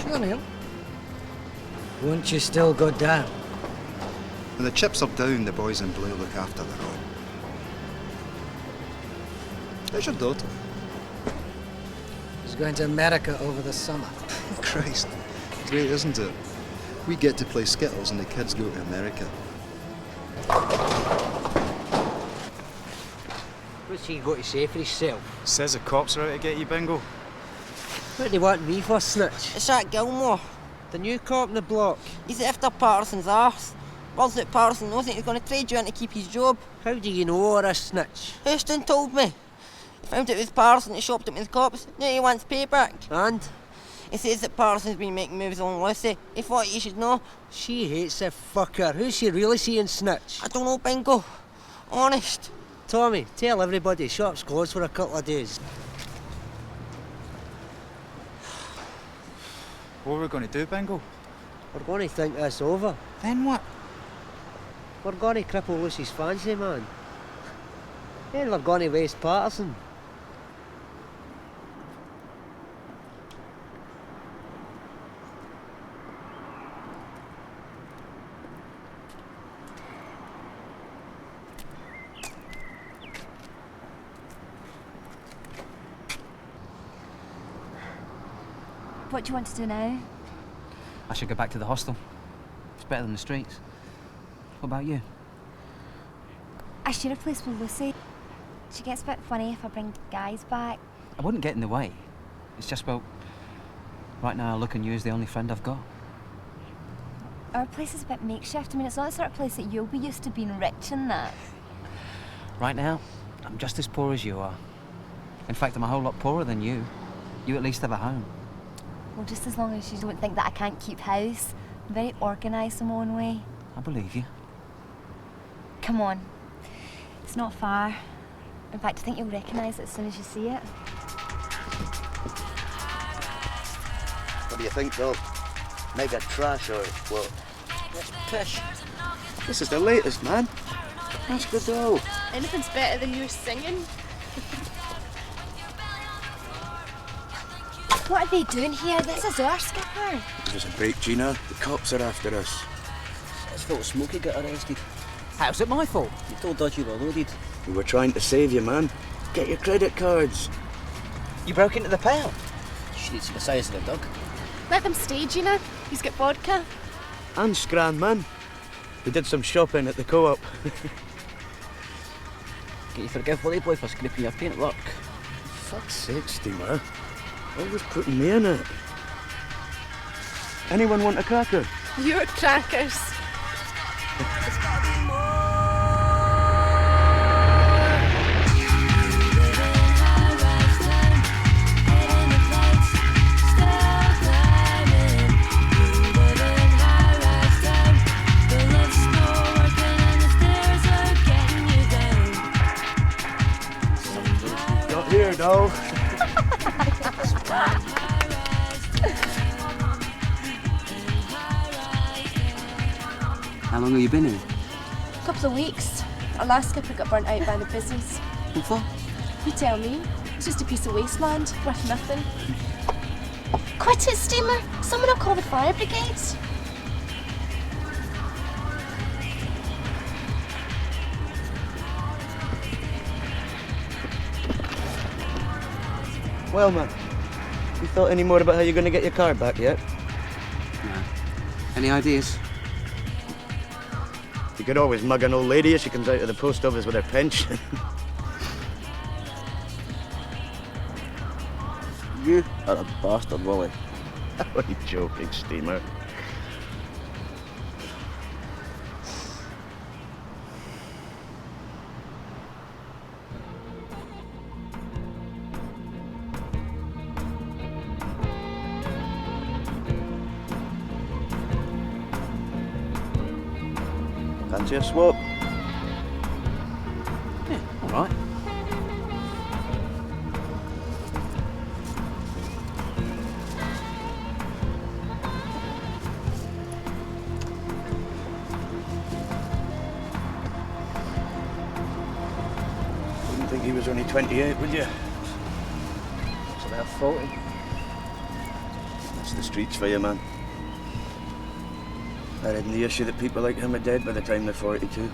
Sure, Neil. Won't you still go down?
When the chips are down, the boys in blue look after their own. How's your daughter?
He's going to America over the summer.
Christ, great, isn't it? We get to play Skittles and the kids go to America.
What's he got to say for himself?
Says the cops are out to get you, Bingo.
What do they want me for, Snitch?
It's that Gilmore, the new cop in the block. He's after Patterson's arse. Words that Patterson knows that he's going to trade you in to keep his job.
How do you know all this, Snitch?
Houston told me. Found it was Patterson that shopped it with the cops. Now he wants payback.
And?
He says that Patterson's been making moves on Lucy. He thought you should know.
She hates the fucker. Who's she really seeing, Snitch?
I don't know, Bingo. Honest.
Tommy, tell everybody shop's closed for a couple of days.
What are we going to do, Bingo?
We're going to think this over.
Then what?
We're going to cripple Lucy's fancy, man. Then we're going to waste Patterson.
What do you want to do now?
I should go back to the hostel. It's better than the streets. What about you?
I share a place with Lucy. She gets a bit funny if I bring guys back.
I wouldn't get in the way. It's just, well, right now I look on you as the only friend I've got.
Our place is a bit makeshift. I mean, it's not the sort of place that you'll be used to being rich in that.
Right now, I'm just as poor as you are. In fact, I'm a whole lot poorer than you. You at least have a home.
Well, just as long as you don't think that I can't keep house. I'm very organised in my own way.
I believe you.
Come on. It's not far. In fact, I think you'll recognise it as soon as you see it.
What do you think, Bill? Mega trash or what?
It's pish.
This is the latest, man. Ask the doll.
Anything's better than your singing.
What are they doing here? This is our skipper.
Give us a break, Gina. The cops are after us.
It's fault Smokey got arrested.
How's it my fault?
You told us you were loaded.
We were trying to save you, man. Get your credit cards.
You broke into the pound?
She needs the size of the dog.
Let them stay, Gina. He's got vodka.
And Scran, man. We did some shopping at the co-op.
Can you forgive Willie Boy for scraping your paint work?
Fuck's sake, Steamer. Always putting me in it. Anyone want a cracker?
Your crackers.
Not here, doll.
How long have you been here?
A couple of weeks. Our last skipper got burnt out by the business.
What for?
You tell me. It's just a piece of wasteland, worth nothing. Quit it, steamer. Someone will call the fire brigades.
Well, man, you thought any more about how you're going to get your car back yet?
No. Any ideas?
You could always mug an old lady as she comes out of the post office with her pension.
You are a bastard, Willie.
What are you joking, Steamer? Fancy a swap?
Yeah, all right.
Wouldn't think he was only 28, would you? It's about 40. That's the streets for you, man. I read in the issue that people like him are dead by the time they're 42.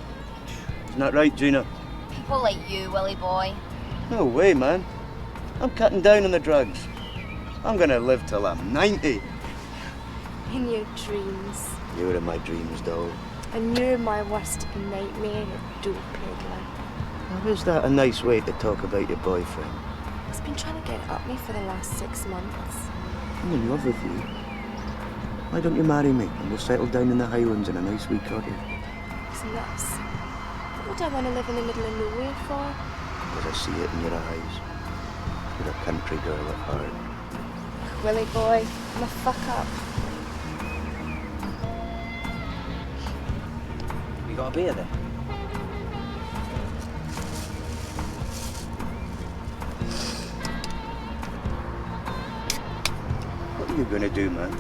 Isn't that right, Gina?
People like you, Willie boy.
No way, man. I'm cutting down on the drugs. I'm gonna live till I'm 90.
In your dreams.
You're in my dreams, doll.
And you're my worst nightmare, you dope peddler.
How is that a nice way to talk about your boyfriend?
He's been trying to get at me for the last 6 months.
I'm in love with you. Why don't you marry me and we'll settle down in the Highlands in a nice wee cottage?
He's nuts. What would I want to live in the middle of nowhere for?
Because I see it in your eyes. You're a country girl at heart.
Willie boy, I'm a fuck up.
You got a beer there?
What are you gonna do, man?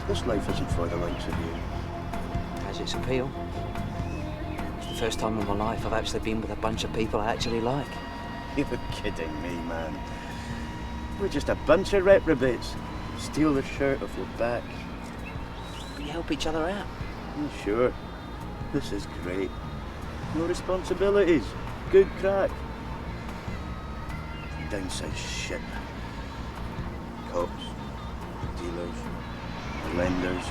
This life isn't for the likes of you.
Has its appeal. It's the first time in my life I've actually been with a bunch of people I actually like.
You're kidding me, man. We're just a bunch of reprobates. Steal the shirt off your back.
We help each other out.
Sure. This is great. No responsibilities. Good crack. Downside shit. Cops. Dealers. Lenders.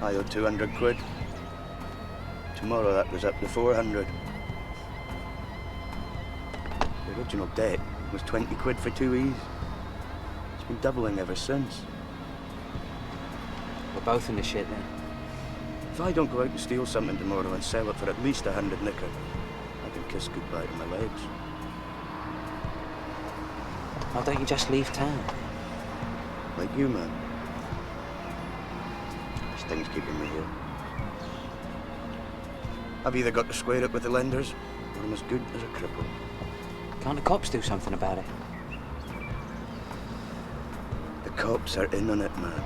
I owe 200 quid. Tomorrow that goes up to 400. The original debt was 20 quid for 2 E's. It's been doubling ever since.
We're both in the shit then.
If I don't go out and steal something tomorrow and sell it for at least 100 knicker, I can kiss goodbye to my legs.
Why don't you just leave town?
Like you, man. This thing's keeping me here. I've either got to square up with the lenders, or I'm as good as a cripple.
Can't the cops do something about it?
The cops are in on it, man.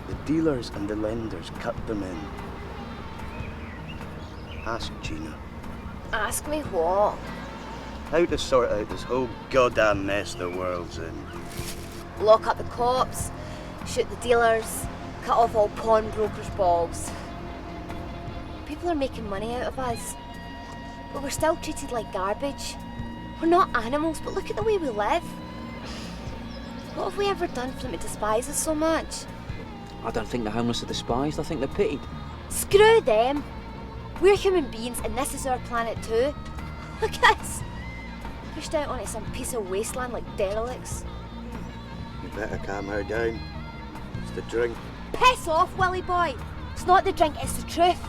The dealers and the lenders cut them in. Ask Gina.
Ask me what?
How to sort out this whole goddamn mess the world's in.
Lock up the cops, shoot the dealers, cut off all pawnbrokers' balls. People are making money out of us, but we're still treated like garbage. We're not animals, but look at the way we live. What have we ever done for them to despise us so much?
I don't think the homeless are despised, I think they're pitied.
Screw them! We're human beings and this is our planet too. Look at us! Pushed out onto some piece of wasteland like derelicts.
You better calm her down. It's the drink.
Piss off, Willie boy! It's not the drink, it's the truth.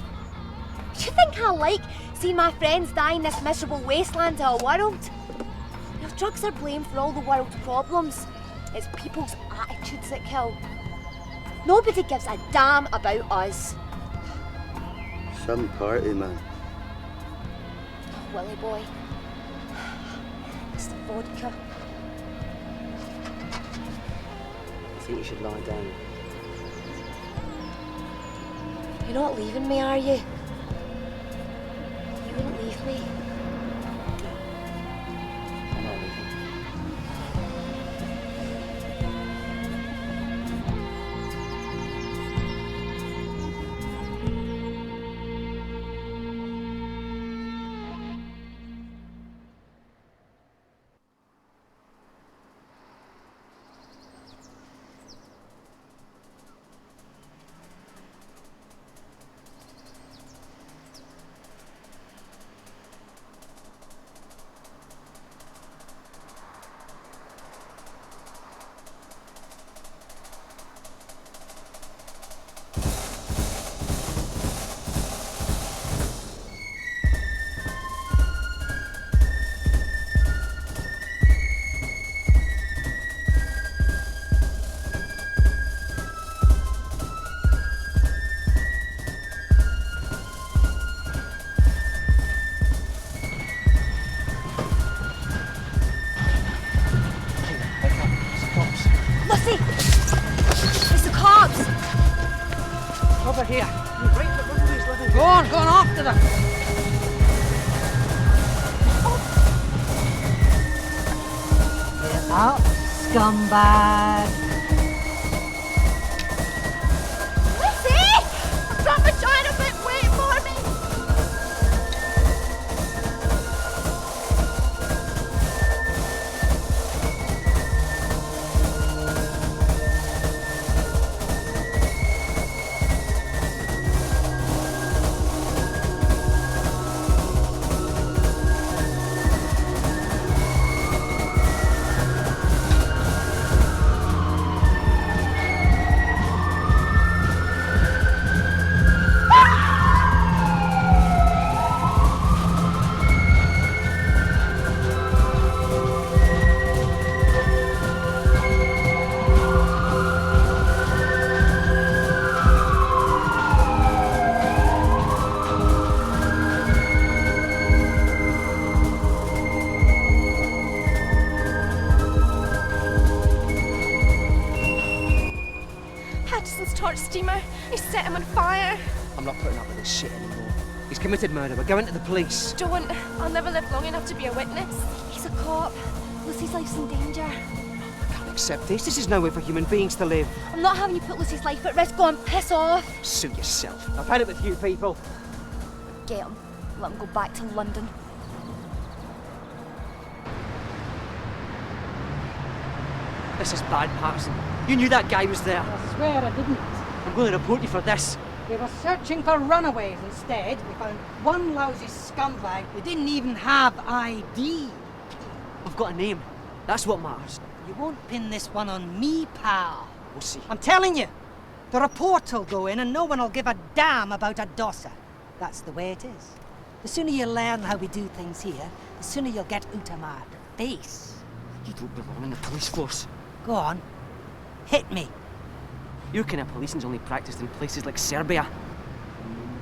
Do you think I like seeing my friends die in this miserable wasteland to a world? If drugs are blamed for all the world's problems, it's people's attitudes that kill. Nobody gives a damn about us.
Some party, man.
Willie boy. It's the vodka.
I think you should lie down.
You're not leaving me, are you? You wouldn't leave me.
I'm not leaving.
over here. Right at the windows living. Go on after them. Get out, scumbag.
Lizzie! I've dropped my China bit, wait for me! Patterson's torch steamer. He set him on fire.
I'm not putting up with this shit anymore. He's committed murder. We're going to the police.
Don't. I'll never live long enough to be a witness.
He's a cop. Lucy's life's in danger.
I can't accept this. This is no way for human beings to live.
I'm not having you put Lucy's life at risk. Go on, piss off.
Suit yourself. I've had it with you people.
Get him. Let him go back to London.
This is bad, Patterson. You knew that guy was there.
I swear I didn't.
I'm going to report you for this.
We were searching for runaways instead. We found one lousy scumbag who didn't even have ID.
I've got a name. That's what matters.
You won't pin this one on me, pal.
We'll see.
I'm telling you, the report will go in and no one will give a damn about a dosser. That's the way it is. The sooner you learn how we do things here, the sooner you'll get out of my face.
You don't belong in the police force.
Go on. Hit me.
Your kind of policing's only practiced in places like Serbia.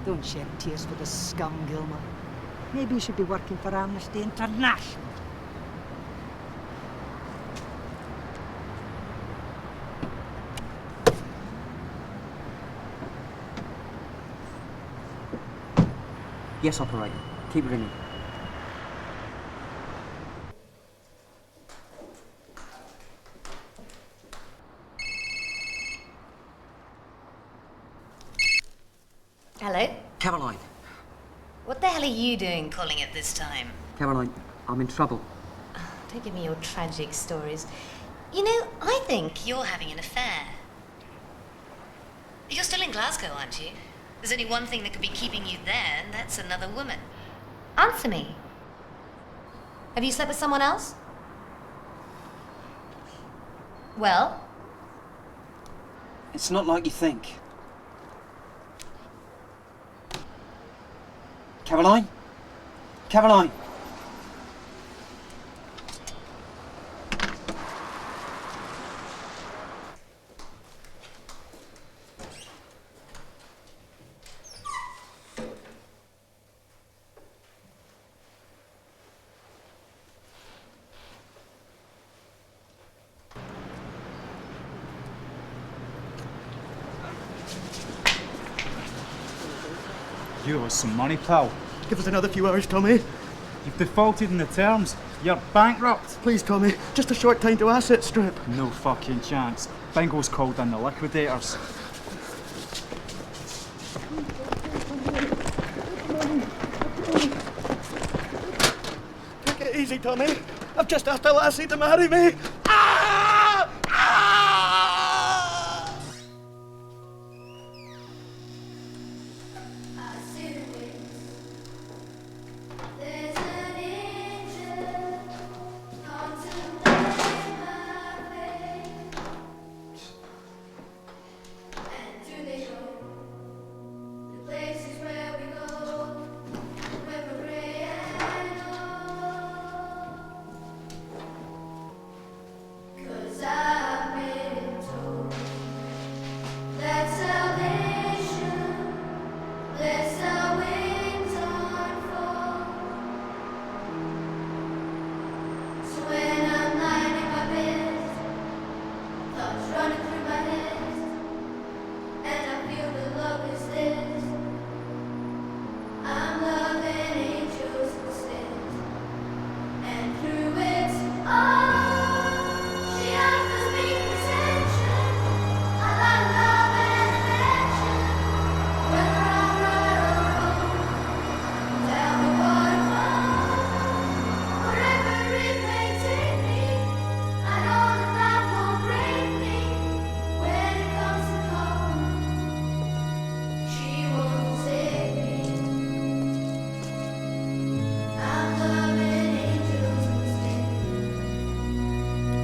Don't shed tears for the scum, Gilmore. Maybe you should be working for Amnesty International.
Yes, operator. Keep ringing.
Hello?
Caroline.
What the hell are you doing calling at this time?
Caroline, I'm in trouble.
Don't give me your tragic stories. You know, I think you're having an affair. You're still in Glasgow, aren't you? There's only one thing that could be keeping you there, and that's another woman. Answer me. Have you slept with someone else? Well?
It's not like you think. Caroline? Caroline?
You owe us some money, pal.
Give us another few hours, Tommy.
You've defaulted in the terms. You're bankrupt.
Please, Tommy, just a short time to asset strip.
No fucking chance. Bingo's called in the liquidators.
Take it easy, Tommy. I've just asked a lassie to marry me.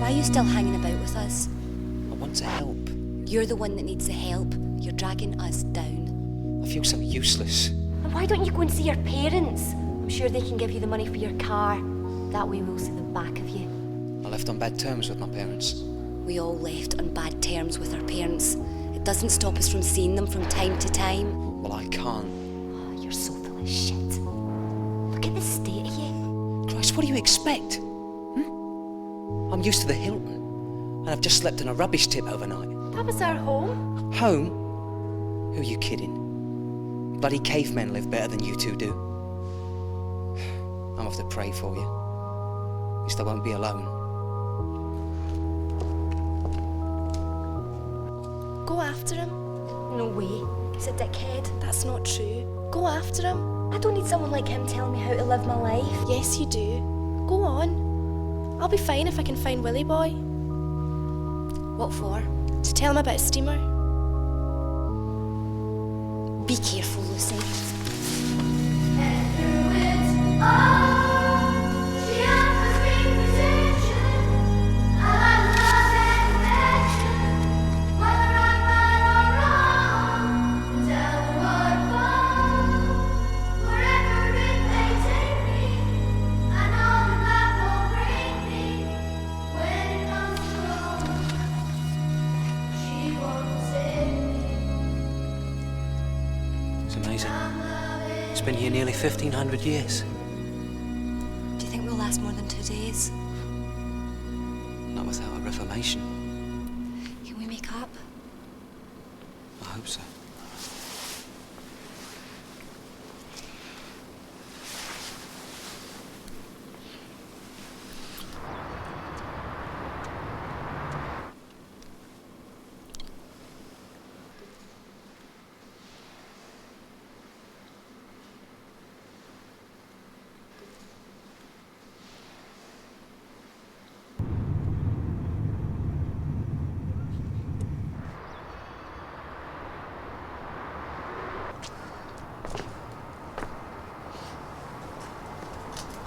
Why are you still hanging about with us?
I want to help.
You're the one that needs the help. You're dragging us down.
I feel so useless.
And why don't you go and see your parents? I'm sure they can give you the money for your car. That way we'll see the back of you.
I left on bad terms with my parents.
We all left on bad terms with our parents. It doesn't stop us from seeing them from time to time.
Well, I can't.
Oh, you're so full of shit. Look at the state of you.
Christ, what do you expect? I'm used to the Hilton, and I've just slept in a rubbish tip overnight.
That was our home.
Home? Who are you kidding? Bloody cavemen live better than you two do. I'm off to pray for you. At least I won't be alone.
Go after him.
No way. He's a dickhead.
That's not true. Go after him.
I don't need someone like him telling me how to live my life.
Yes, you do. Go on. I'll be fine if I can find Willie Boy.
What for?
To tell him about a steamer.
Be careful, Lucy.
It's been here nearly 1,500 years.
Do you think we'll last more than 2 days?
Not without a reformation.
Can we make up?
I hope so.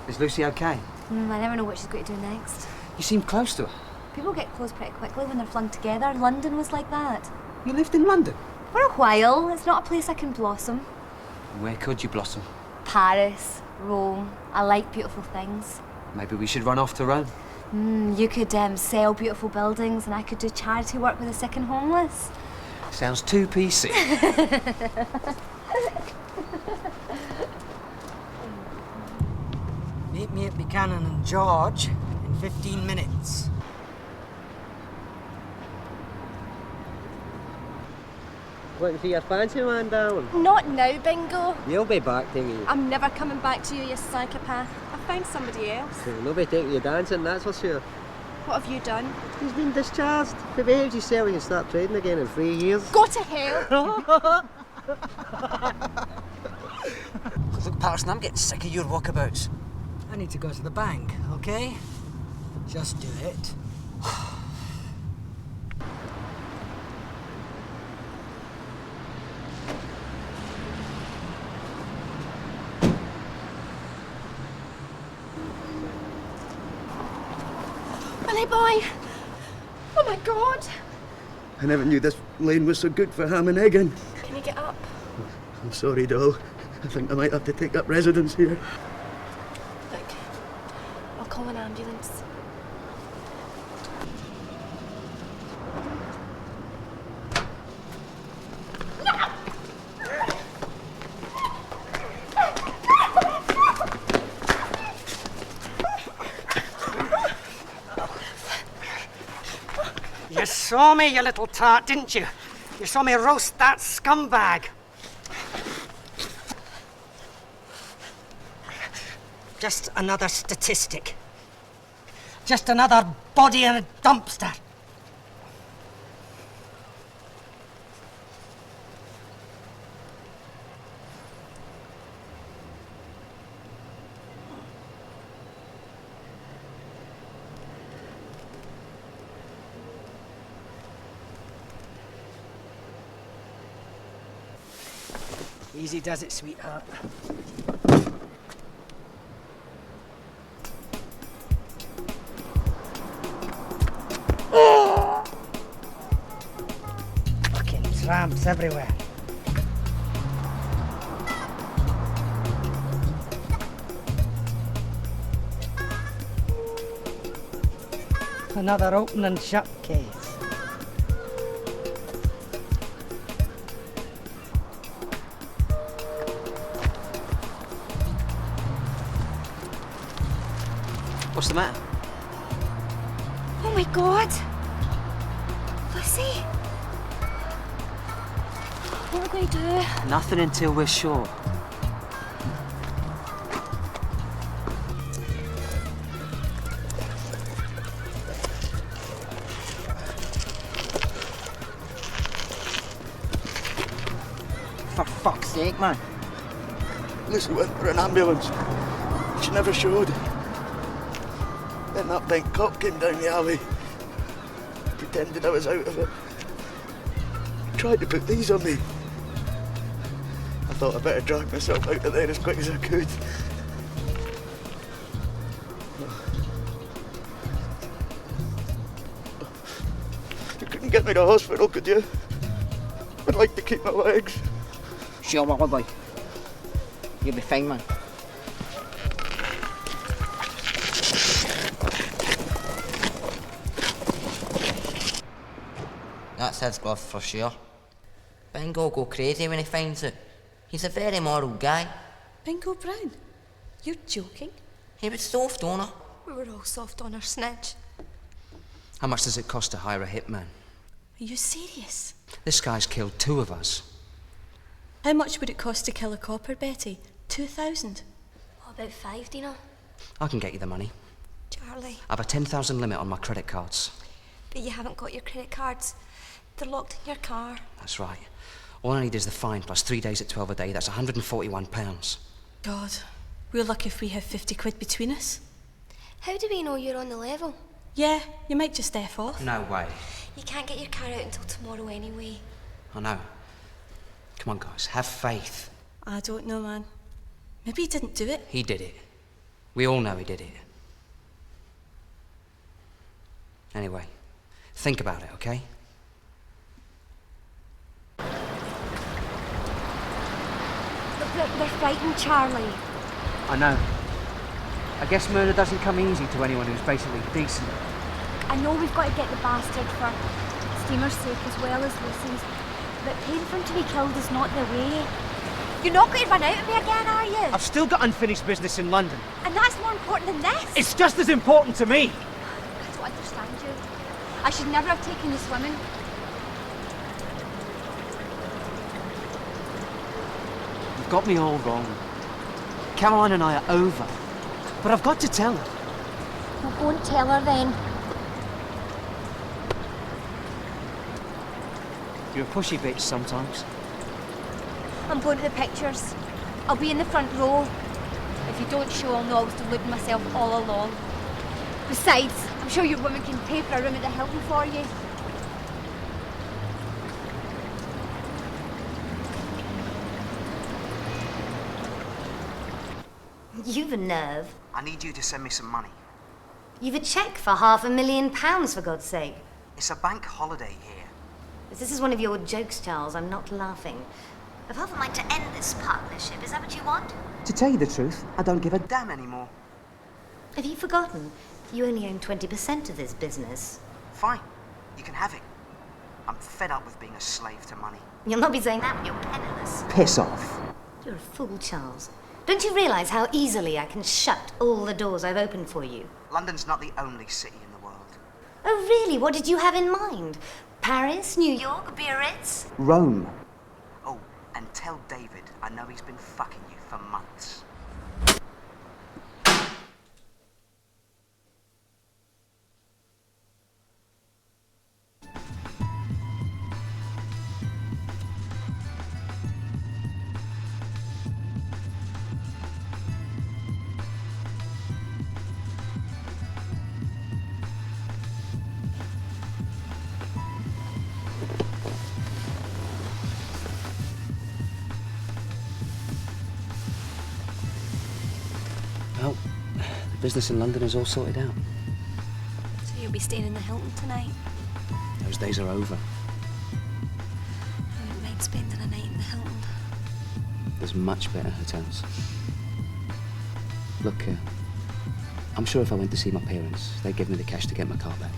Is Lucy okay?
I never know what she's going to do next.
You seem close to her.
People get close pretty quickly when they're flung together. London was like that.
You lived in London?
For a while. It's not a place I can blossom.
Where could you blossom?
Paris, Rome. I like beautiful things.
Maybe we should run off to Rome.
You could sell beautiful buildings and I could do charity work with the sick and homeless.
Sounds too PC.
Meet me at Buchanan and George in 15 minutes.
Looking for your fancy man, darling?
Not now, Bingo.
You'll be back to me.
I'm never coming back to you, you psychopath. I found somebody else.
Nobody taking you dancing, that's for sure.
What have you done?
He's been discharged. If he behaves yourself, you can start trading again in 3 years.
Go to hell!
Look, Patterson, I'm getting sick of your walkabouts.
I need to go to the bank, okay? Just do it.
Willie Boy! Oh my God!
I never knew this lane was so good for ham and egging.
Can you get up?
I'm sorry, doll. I think I might have to take up residence here.
Look, I'll call an ambulance.
You saw me, you little tart, didn't you? You saw me roast that scumbag. Just another statistic. Just another body in a dumpster. Easy does it, sweetheart. tramps everywhere. Another open and shut case.
What's the matter?
Oh my God! Lucy! What are we going to do?
Nothing until we're sure.
For fuck's sake, man.
Lucy went for an ambulance. She never showed. Then that big cop came down the alley, pretending I was out of it. He tried to put these on me. I thought I'd better drag myself out of there as quick as I could. You couldn't get me to hospital, could you? I'd like to keep my legs.
Sure, Willie boy. You'll be fine, man. That's his glove for sure. Bingo will go crazy when he finds it. He's a very moral guy.
Bingo Brown? You're joking?
He was soft on her.
We were all soft on her snitch.
How much does it cost to hire a hitman?
Are you serious?
This guy's killed 2 of us.
How much would it cost to kill a copper, Betty? 2,000?
What about 5, Dina?
I can get you the money.
Charlie.
I have a 10,000 limit on my credit cards.
But you haven't got your credit cards. They're locked in your car.
That's right. All I need is the fine plus 3 days at 12 a day. That's £141.
God, we're lucky if we have 50 quid between us.
How do we know you're on the level?
Yeah, you might just F off.
No way.
You can't get your car out until tomorrow anyway.
I know. Come on, guys, have faith.
I don't know, man. Maybe he didn't do it.
He did it. We all know he did it. Anyway, think about it, okay?
They're frightened, Charlie.
I know. I guess murder doesn't come easy to anyone who's basically decent.
I know we've got to get the bastard for Steamer's sake as well as Lucy's, but paying for him to be killed is not the way. You're not going to run out of me again, are you?
I've still got unfinished business in London.
And that's more important than this?
It's just as important to me.
I don't understand you. I should never have taken you swimming.
You've got me all wrong. Caroline and I are over. But I've got to tell her.
Well, go and tell her then.
You're a pushy bitch sometimes.
I'm going to the pictures. I'll be in the front row. If you don't show, I'll know I was deluding myself all along. Besides, I'm sure your woman can pay for a room at the Hilton for you.
You've a nerve.
I need you to send me some money.
You've a cheque for £500,000, for God's sake.
It's a bank holiday here.
If this is one of your jokes, Charles, I'm not laughing. I've half a mind to end this partnership. Is that what you want?
To tell you the truth, I don't give a
Damn anymore.
Have you forgotten? You only own 20% of this business.
Fine. You can have it. I'm fed up with being a slave to money.
You'll not be saying that when you're penniless.
piss off.
You're a fool, Charles. Don't you realise how easily I can shut all the doors I've opened for you?
London's not the only city in the world.
Oh, really? What did you have in mind? Paris, New York, Biarritz?
Rome.
Oh, and tell David I know he's been fucking you for months.
Well, the business in London is all sorted out.
So you'll be staying in the Hilton tonight?
Those days are over.
Oh,
mind spending a night in the Hilton.
There's much better hotels. Look, I'm sure if I went to see my parents, they'd give me the cash to get my car back.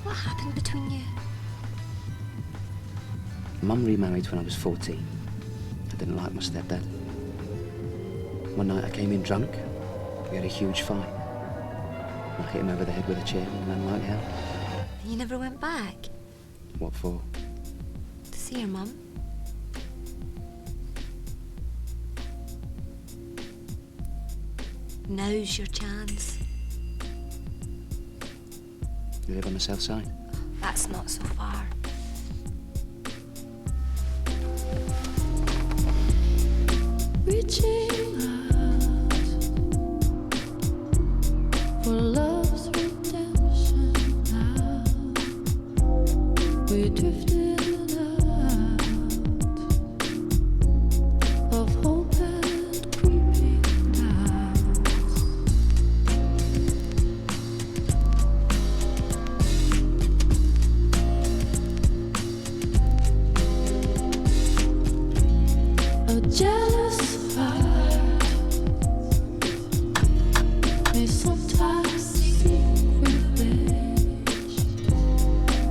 What happened between you?
Mum remarried when I was 14. I didn't like my stepdad. One night I came in drunk. We had a huge fight. I hit him over the head with a chair and ran like hell.
You never went back
What for?
to see your mum? Now's your chance.
You live on the south side?
That's not so far.
Reaching out for love's redemption now. We drifted out of hope and creeping doubts. A jealous heart may sometimes seek revenge,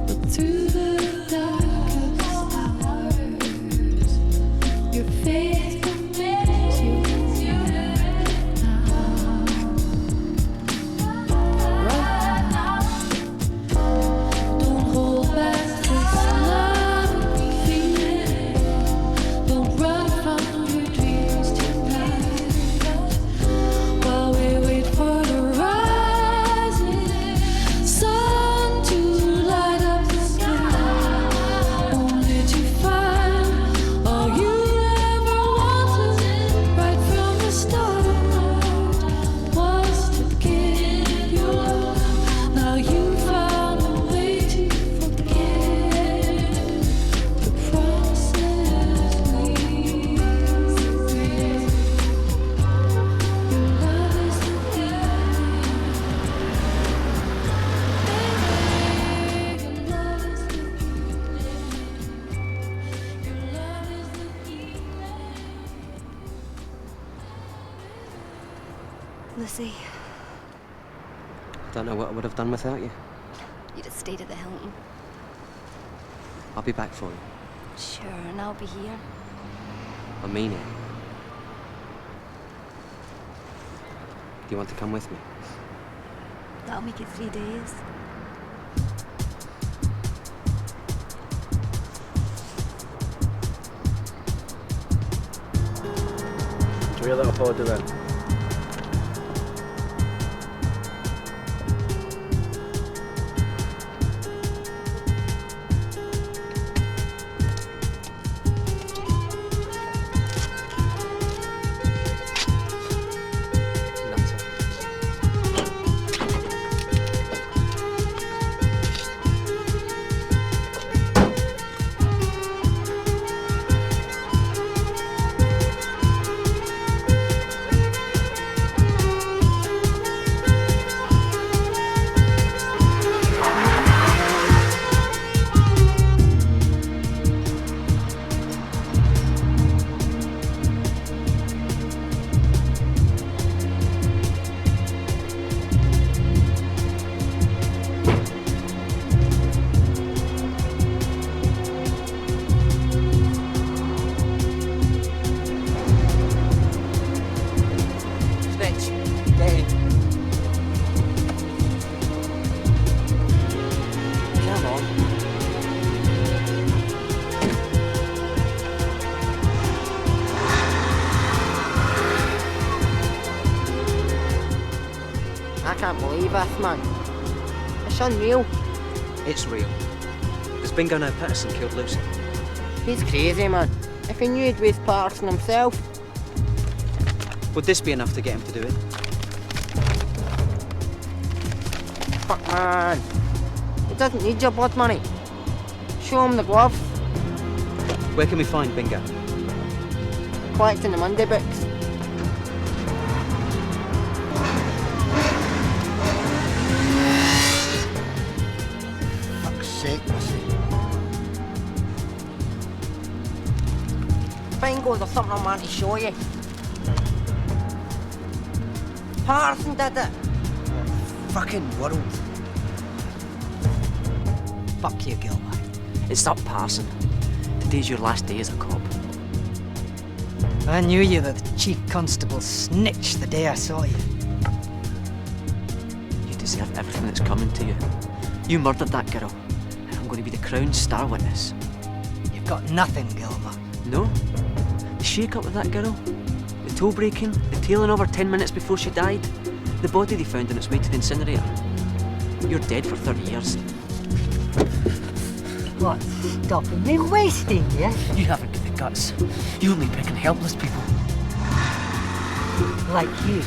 but through the darkest hours, your faith remains you now. Right now, don't hold back this love feeling. Don't run from your dreams tonight. While we wait for the rising sun to light up the sky, only to find all you ever wanted right from the start was to give your love. Now you found a way to forget the promises we made. Your love is the healing. Your love is the healing. Your love is the healing.
Lucy,
I don't know what I would have done without you.
you'd have stayed at the Hilton.
I'll be back for you.
Sure, and I'll be here.
I mean it. Do you want to come with me?
That'll make it 3 days.
Do you really afford to then?
Snitch, get in. Come on. I can't believe this, man. It's unreal.
It's real. There's Bingo now Patterson killed Lucy.
He's crazy, man. If he knew he'd waste Patterson himself.
Would this be enough to get him to do it?
Fuck, man. He doesn't need your blood money. Show him the gloves.
Where can we find Bingo?
Collecting the Monday books.
Fuck's sake, Missy.
Bengo, there's something I want to show you. Patterson did it.
Fucking world. Fuck you, Gilmer.
It's up, Parson. Today's your last day as a cop.
I knew you were the chief constable snitch the day I saw you.
You deserve everything that's coming to you. You murdered that girl, and I'm going to be the Crown's star witness.
You've got nothing, Gilmer.
No? The shake-up with that girl, the toe-breaking, the tailing of her 10 minutes before she died, the body they found on its way to the incinerator. You're dead for 30 years.
What's stopping me wasting you?
You haven't got the guts. You only pick on helpless people.
Like you.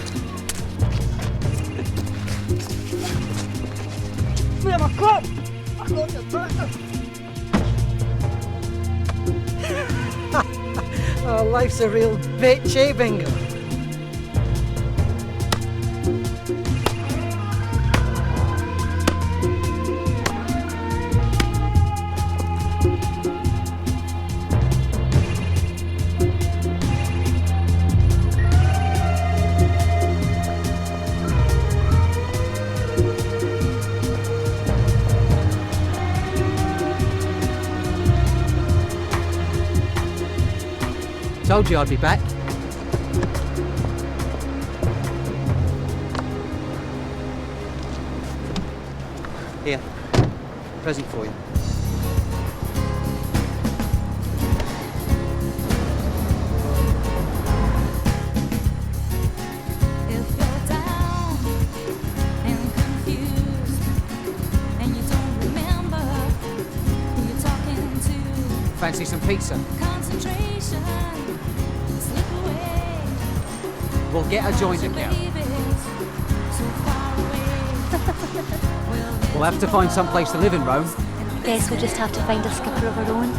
Where am I caught? I got your back. Oh, life's a real bitch, eh, Bingo?
Told you I'd be back.
Here, present for you.
If you're down and confused and you don't remember who you're talking to,
Fancy some pizza?
concentration slip away.
We'll get a joint account.
So far away.
We'll have to find some place to live in Rome.
Guess we'll just have to find a skipper of our own.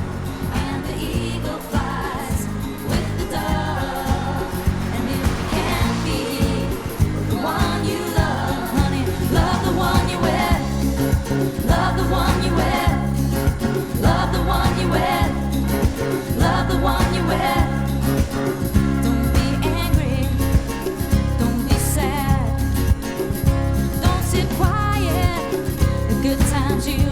And the eagle flies with the dove. And if you can't be the one you love, honey, love the one you wear. Love the one you wear. Love the one you wear. Love the one you wear. Don't be angry. Don't be sad. Don't sit quiet. The good times you